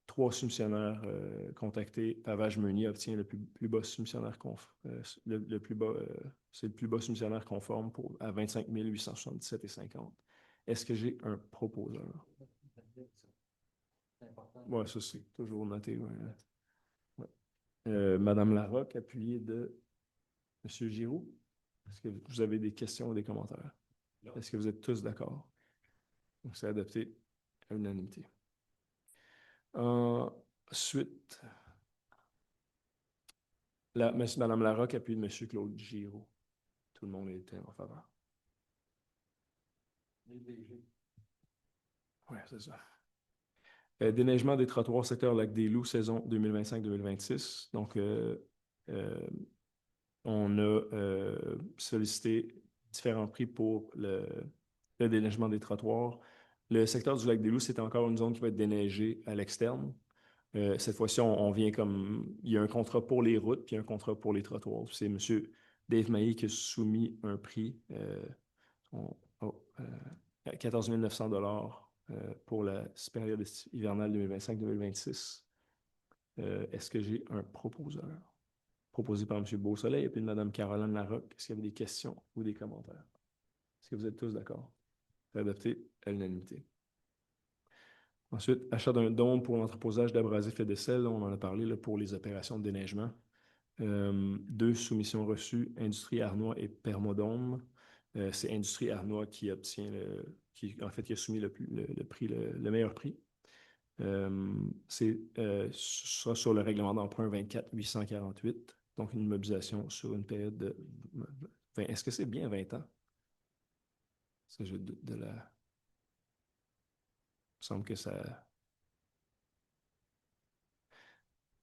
A: 3 soumissionnaires contactés. Pavage Meunier obtient le plus bas soumissionnaire le plus bas, c'est le plus bas soumissionnaire conforme à 25 877,50. Est-ce que j'ai un proposeur? Oui, ça c'est toujours noté. Ouais. Ouais. Madame Larocque, appuyée de M. Giroux. Est-ce que vous avez des questions ou des commentaires? Est-ce que vous êtes tous d'accord? Donc, c'est adopté à l'unanimité. Ensuite, Madame Larocque appuie de M. Claude Giroux. Tout le monde était en faveur. Oui, c'est ça. Déneigement des trottoirs secteur Lac-des-Loups, saison 2025-2026. Donc, on a sollicité différents prix pour le déneigement des trottoirs. Le secteur du Lac-des-Loups, c'est encore une zone qui va être déneigée à l'externe. Cette fois-ci, on vient comme... Il y a un contrat pour les routes, puis un contrat pour les trottoirs. C'est M. Dave Mailly qui a soumis un prix à 14 900 pour la période hivernale 2025-2026. Est-ce que j'ai un proposeur? Proposé par M. Beausoleil et puis Mme Caroline Larocque. Est-ce qu'il y avait des questions ou des commentaires? Est-ce que vous êtes tous d'accord? C'est adopté à l'unanimité. Ensuite, achat d'un dôme pour l'entreposage d'abrasifs et de sel. On en a parlé là, pour les opérations de déneigement. 2 soumissions reçues, Industrie Arnois et Permodome. C'est Industrie Arnois qui obtient qui a soumis le meilleur prix. Ce sera sur le règlement d'emprunt 24-848, donc une mobilisation sur une période de 20. Est-ce que c'est bien 20 ans? Ça, je doute de la... Il me semble que ça...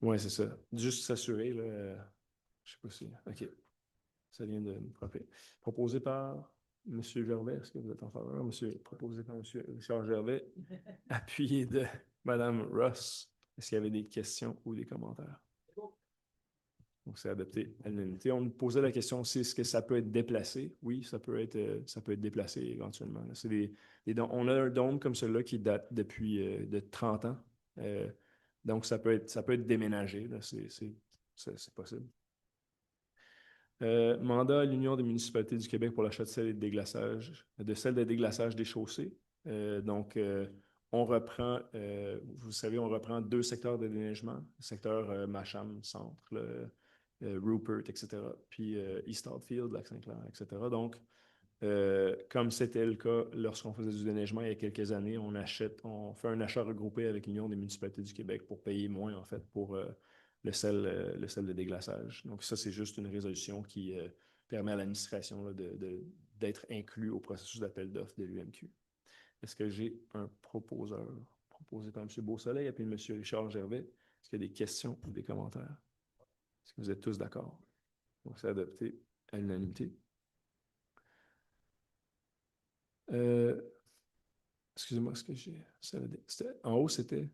A: Oui, c'est ça. Juste s'assurer, là. Je sais pas si... OK. Ça vient de me frapper. Proposé par M. Gervais. Est-ce que vous êtes en faveur? Proposé par M. Richard Gervais. Appuyé de Mme Ross. Est-ce qu'il y avait des questions ou des commentaires? Donc, c'est adopté à l'unanimité. On nous posait la question aussi, est-ce que ça peut être déplacé? Oui, ça peut être déplacé éventuellement. On a un dôme comme celui-là qui date depuis de 30 ans. Donc, ça peut être déménagé. C'est possible. Mandat à l'Union des municipalités du Québec pour l'achat de sel et de déglaçage des chaussées. On reprend, vous savez, on reprend 2 secteurs de déneigement, le secteur Macham, Centre, Rupert, etc., puis East Hartfield, Lac-Saint-Clair, etc. Donc, comme c'était le cas lorsqu'on faisait du déneigement il y a quelques années, on fait un achat regroupé avec l'Union des municipalités du Québec pour payer moins, en fait, pour le sel de déglaçage. Donc, ça, c'est juste une résolution qui permet à l'administration d'être inclus au processus d'appel d'offres de l'UMQ. Est-ce que j'ai un proposeur proposé par M. Beausoleil et puis M. Richard Gervais? Est-ce qu'il y a des questions ou des commentaires? Est-ce que vous êtes tous d'accord? Donc, c'est adopté à l'unanimité. Excusez-moi, ce que j'ai... En haut, c'était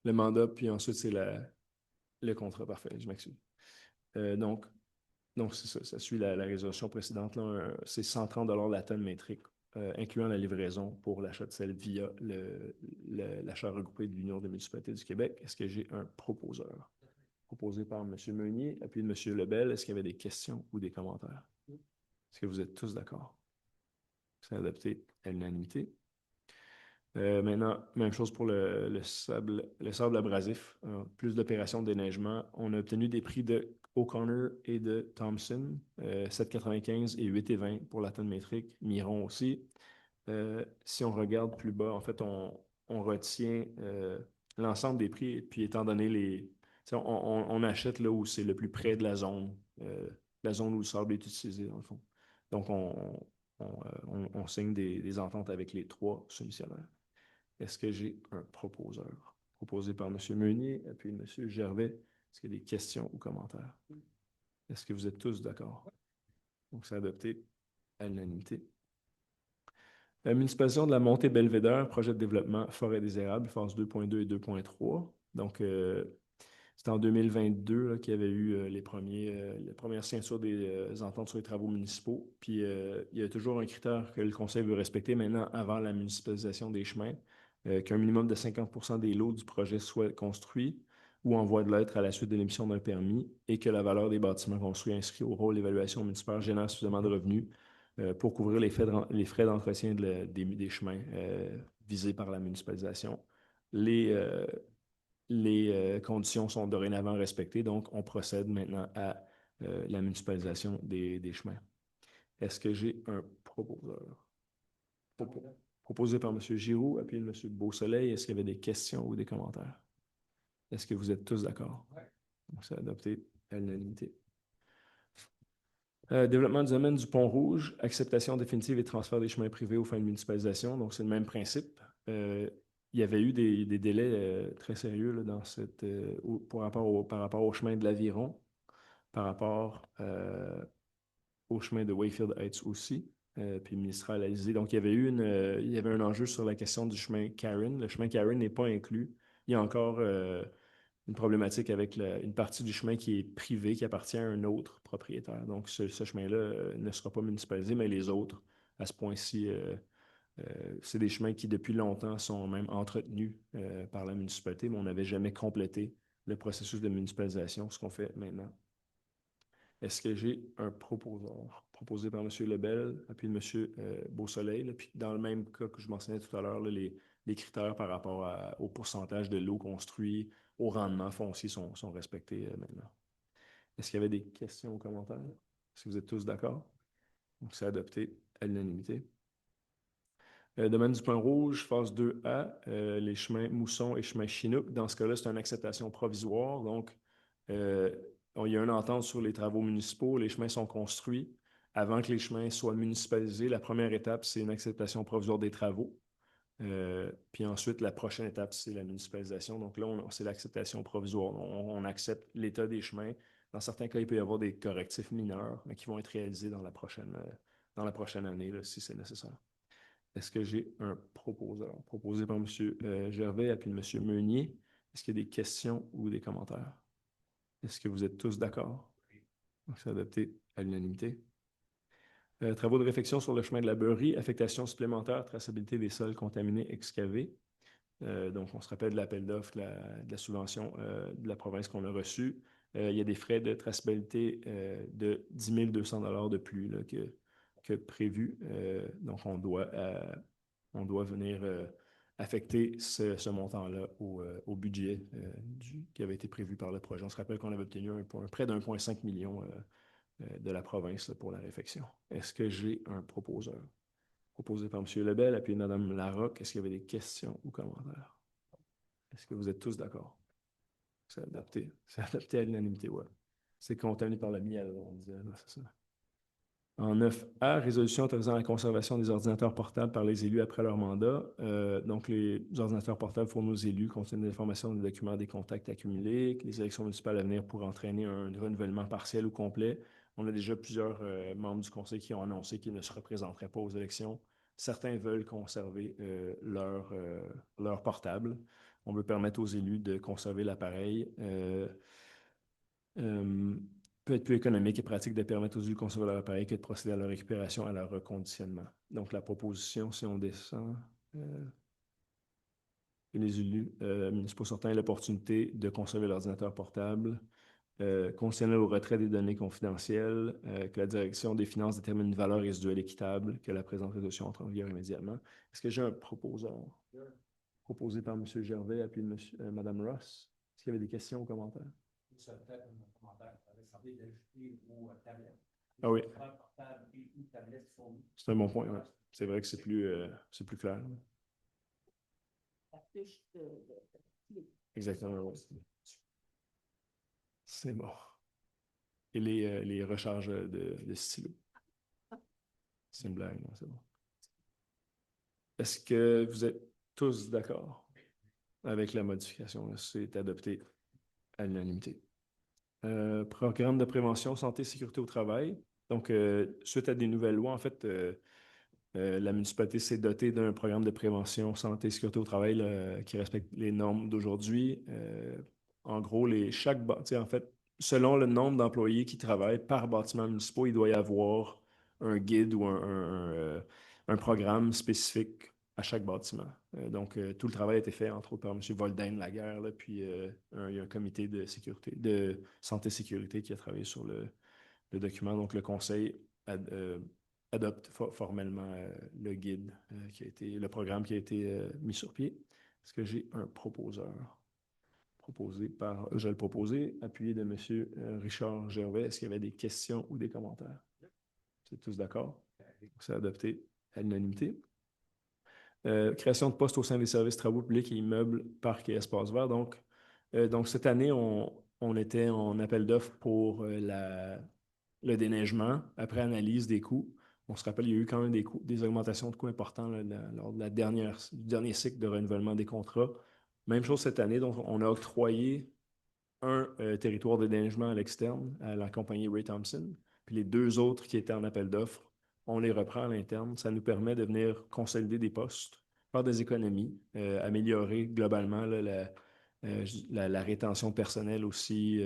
A: le mandat, puis ensuite, c'est le contrat. Parfait, je m'excuse. Donc, c'est ça. Ça suit la résolution précédente. C'est 130 $ la tonne métrique, incluant la livraison pour l'achat de sel via l'achat regroupé de l'Union des municipalités du Québec. Est-ce que j'ai un proposeur? Proposé par M. Meunier, appuyé de M. Lebel. Est-ce qu'il y avait des questions ou des commentaires? Est-ce que vous êtes tous d'accord? C'est adopté à l'unanimité. Maintenant, même chose pour le sable abrasif. Plus d'opérations de déneigement. On a obtenu des prix de O'Connor et de Thompson, 7,95 et 8,20 pour la tonne métrique. Miron aussi. Si on regarde plus bas, en fait, on retient l'ensemble des prix. Et puis, étant donné on achète là où c'est le plus près de la zone où le sable est utilisé, dans le fond. Donc, on signe des ententes avec les 3 soumissionnaires. Est-ce que j'ai un proposeur? Proposé par M. Meunier, puis M. Gervais. Est-ce qu'il y a des questions ou commentaires? Est-ce que vous êtes tous d'accord? Donc, c'est adopté à l'unanimité. La municipalisation de la montée Belvédère, projet de développement forêt des érables, phase 2.2 et 2.3. Donc, c'est en 2022 qu'il y avait eu les premières signatures des ententes sur les travaux municipaux. Puis, il y a toujours un critère que le conseil veut respecter maintenant avant la municipalisation des chemins. qu'un minimum de 50% des lots du projet soient construits ou en voie de l'être à la suite de l'émission d'un permis et que la valeur des bâtiments construits inscrits au rôle d'évaluation municipale génère suffisamment de revenus pour couvrir les frais d'entretien des chemins visés par la municipalisation. Les conditions sont dorénavant respectées, donc on procède maintenant à la municipalisation des chemins. Est-ce que j'ai un proposeur? Proposé par M. Giroux, appuyé de M. Beausoleil. Est-ce qu'il y avait des questions ou des commentaires? Est-ce que vous êtes tous d'accord? Oui. Donc, c'est adopté à l'unanimité. Développement du domaine du Pont-Rouge, acceptation définitive et transfert des chemins privés aux fins de municipalisation. Donc, c'est le même principe. Il y avait eu des délais très sérieux là, dans par rapport au chemin de l'Aviron, par rapport au chemin de Wayfield Heights aussi, puis ministériel Alizé. Donc, il y avait un enjeu sur la question du chemin Karen. Le chemin Karen n'est pas inclus. Il y a encore une problématique avec une partie du chemin qui est privé, qui appartient à un autre propriétaire. Donc, ce chemin-là ne sera pas municipalisé, mais les autres, à ce point-ci, c'est des chemins qui, depuis longtemps, sont même entretenus par la municipalité, mais on n'avait jamais complété le processus de municipalisation, ce qu'on fait maintenant. Est-ce que j'ai un proposeur? Proposé par M. Lebel, puis M. Beausoleil. Là, puis dans le même cas que je mentionnais tout à l'heure, les critères par rapport au pourcentage de l'eau construit, au rendement foncier sont respectés maintenant. Est-ce qu'il y avait des questions ou commentaires? Est-ce que vous êtes tous d'accord? Donc, c'est adopté à l'unanimité. Domaine du Pont-Rouge, phase 2A, les chemins Mousson et chemin Chinook. Dans ce cas-là, c'est une acceptation provisoire. Donc, il y a une entente sur les travaux municipaux. Les chemins sont construits. Avant que les chemins soient municipalisés, la première étape, c'est une acceptation provisoire des travaux. Puis ensuite, la prochaine étape, c'est la municipalisation. Donc là, c'est l'acceptation provisoire. On accepte l'état des chemins. Dans certains cas, il peut y avoir des correctifs mineurs, mais qui vont être réalisés dans la prochaine année, là, si c'est nécessaire. Est-ce que j'ai un proposeur? Proposé par M. Gervais et puis M. Meunier. Est-ce qu'il y a des questions ou des commentaires? Est-ce que vous êtes tous d'accord? Donc, c'est adopté à l'unanimité. Travaux de réfection sur le chemin de la Beurrie, affectation supplémentaire, traçabilité des sols contaminés excavés. Donc, on se rappelle de l'appel d'offres, de la subvention de la province qu'on a reçue. Il y a des frais de traçabilité de 10 200 $ de plus là, que prévu. Donc, on doit venir affecter ce montant-là au budget qui avait été prévu par le projet. On se rappelle qu'on avait obtenu près d'1,5 million de la province là, pour la réfection. Est-ce que j'ai un proposeur? Proposé par M. Lebel, appuyé de Mme Larocque. Est-ce qu'il y avait des questions ou commentaires? Est-ce que vous êtes tous d'accord? C'est adapté. C'est adapté à l'unanimité, oui. C'est contaminé par le miel, on disait, c'est ça. En 9A, résolution autorisant la conservation des ordinateurs portables par les élus après leur mandat. Donc, les ordinateurs portables fournis aux élus contiennent des informations, des documents, des contacts accumulés, que les élections municipales à venir pourraient entraîner un renouvellement partiel ou complet. On a déjà plusieurs membres du conseil qui ont annoncé qu'ils ne se représenteraient pas aux élections. Certains veulent conserver leur portable. On veut permettre aux élus de conserver l'appareil. Peut être plus économique et pratique de permettre aux élus de conserver leur appareil que de procéder à leur récupération, à leur reconditionnement. Donc, la proposition, si on descend, les élus municipaux sortants aient l'opportunité de conserver l'ordinateur portable, conditionnel au retrait des données confidentielles, que la direction des finances détermine une valeur résiduelle équitable, que la présente résolution entre en vigueur immédiatement. Est-ce que j'ai un proposeur? Proposé par M. Gervais, appuyé de Mme Ross. Est-ce qu'il y avait des questions ou commentaires? Ah oui. C'est un bon point, oui. C'est vrai que c'est plus clair. Exactement, oui. C'est bon. Et les recharges de stylo. C'est une blague, non? C'est bon. Est-ce que vous êtes tous d'accord avec la modification? C'est adopté à l'unanimité. Programme de prévention, santé, sécurité au travail. Donc, suite à des nouvelles lois, en fait, la municipalité s'est dotée d'un programme de prévention, santé, sécurité au travail là, qui respecte les normes d'aujourd'hui. En gros, en fait, selon le nombre d'employés qui travaillent par bâtiment municipal, il doit y avoir un guide ou un programme spécifique à chaque bâtiment. Donc, tout le travail a été fait, entre autres, par M. Voldain Laguerre, là, puis il y a un comité de sécurité, de santé-sécurité qui a travaillé sur le document. Donc, le conseil adopte formellement le guide le programme qui a été mis sur pied. Est-ce que j'ai un proposeur? Je vais le proposer, appuyé de M. Richard Gervais. Est-ce qu'il y avait des questions ou des commentaires? Vous êtes tous d'accord? C'est adopté à l'unanimité. Création de postes au sein des services travaux publics et immeubles, parcs et espaces verts. Donc cette année, on était en appel d'offres pour le déneigement, après analyse des coûts. On se rappelle, il y a eu quand même des augmentations de coûts importants là, lors de du dernier cycle de renouvellement des contrats. Même chose cette année, donc on a octroyé un territoire de déneigement à l'externe à la compagnie Ray Thompson, puis les 2 autres qui étaient en appel d'offres, on les reprend à l'interne. Ça nous permet de venir consolider des postes, faire des économies, améliorer globalement là, la rétention personnelle aussi,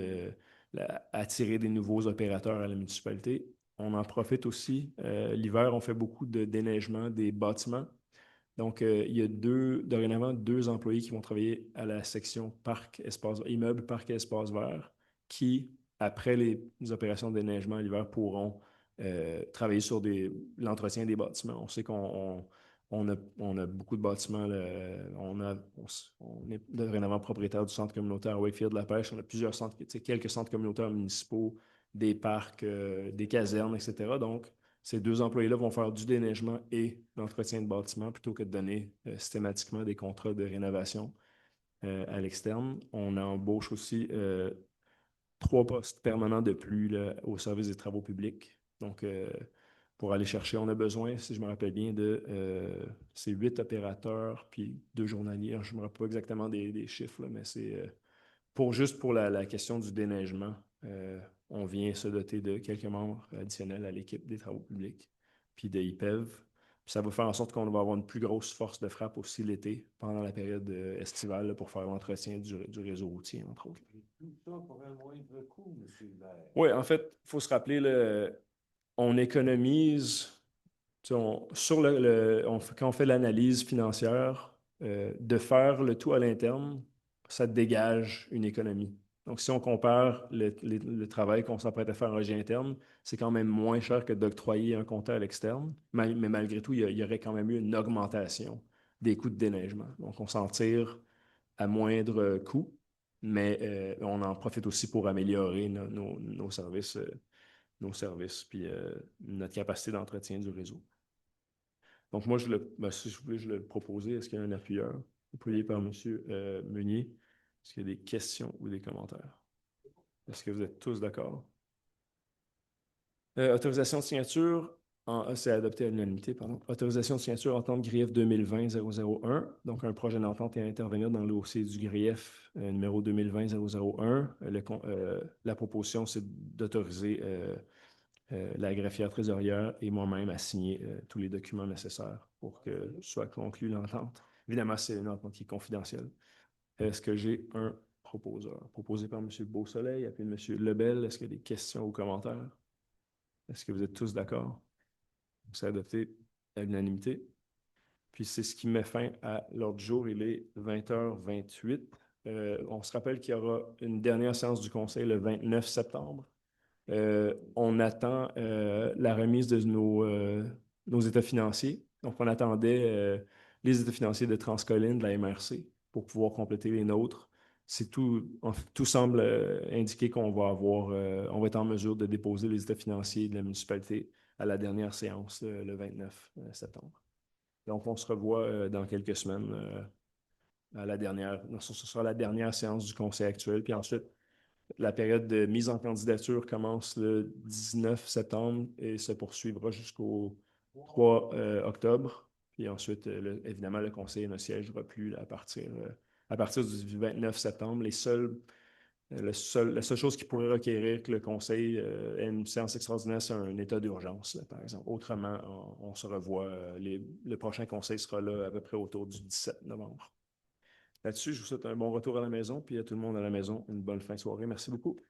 A: attirer des nouveaux opérateurs à la municipalité. On en profite aussi. L'hiver, on fait beaucoup de déneigement des bâtiments. Donc, il y a dorénavant 2 employés qui vont travailler à la section immeuble, parc et espace vert, qui, après les opérations de déneigement l'hiver, pourront travailler sur l'entretien des bâtiments. On sait qu'on a beaucoup de bâtiments. On est dorénavant propriétaire du centre communautaire Wakefield-La-Pêche. On a quelques centres communautaires municipaux, des parcs, des casernes, etc. Donc, ces 2 employés-là vont faire du déneigement et l'entretien de bâtiments plutôt que de donner systématiquement des contrats de rénovation à l'externe. On embauche aussi 3 postes permanents de plus là, au service des travaux publics. Donc, pour aller chercher, on a besoin, si je me rappelle bien, c'est 8 opérateurs puis 2 journaliers. Je ne me rappelle pas exactement des chiffres, là, mais c'est juste pour la question du déneigement. On vient se doter de quelques membres additionnels à l'équipe des travaux publics, puis de IPEV. Puis ça va faire en sorte qu'on va avoir une plus grosse force de frappe aussi l'été, pendant la période estivale, là, pour faire l'entretien du réseau routier, entre autres.
J: Tout ça pour un moindre coût, M. Hubert.
A: Oui, en fait, il faut se rappeler, là, on économise, quand on fait l'analyse financière, de faire le tout à l'interne, ça dégage une économie. Donc, si on compare le travail qu'on s'apprête à faire en régie interne, c'est quand même moins cher que d'octroyer un compteur à l'externe. Mais malgré tout, il y aurait quand même eu une augmentation des coûts de déneigement. Donc, on s'en tire à moindre coût, mais on en profite aussi pour améliorer nos services, puis notre capacité d'entretien du réseau. Donc, moi, si je voulais, je le proposais. Est-ce qu'il y a un appuyeur? Appuyé par M. Meunier. Est-ce qu'il y a des questions ou des commentaires? Est-ce que vous êtes tous d'accord? Autorisation de signature, c'est adopté à l'unanimité, pardon. Autorisation de signature entente grief 2020-001. Donc, un projet d'entente est à intervenir dans le dossier du grief numéro 2020-001. La proposition, c'est d'autoriser la greffière trésorière et moi-même à signer tous les documents nécessaires pour que soit conclue l'entente. Évidemment, c'est une entente qui est confidentielle. Est-ce que j'ai un proposeur? Proposé par M. Beausoleil, appelé M. Lebel. Est-ce qu'il y a des questions ou commentaires? Est-ce que vous êtes tous d'accord? C'est adopté à l'unanimité. Puis c'est ce qui met fin à l'ordre du jour. Il est 20h28. On se rappelle qu'il y aura une dernière séance du Conseil le 29 septembre. On attend la remise de nos états financiers. Donc, on attendait les états financiers de Transcolline, de la MRC, pour pouvoir compléter les nôtres. Tout semble indiquer qu'on va on va être en mesure de déposer les états financiers de la municipalité à la dernière séance le 29 septembre. Donc, on se revoit dans quelques semaines ce sera la dernière séance du conseil actuel. Puis ensuite, la période de mise en candidature commence le 19 septembre et se poursuivra jusqu'au 3 octobre. Puis ensuite, évidemment, le conseil ne siégera plus à partir du 29 septembre. La seule chose qui pourrait requérir que le conseil ait une séance extraordinaire, c'est un état d'urgence, là, par exemple. Autrement, on se revoit. Le prochain conseil sera là à peu près autour du 17 novembre. Là-dessus, je vous souhaite un bon retour à la maison, puis à tout le monde à la maison, une bonne fin de soirée. Merci beaucoup.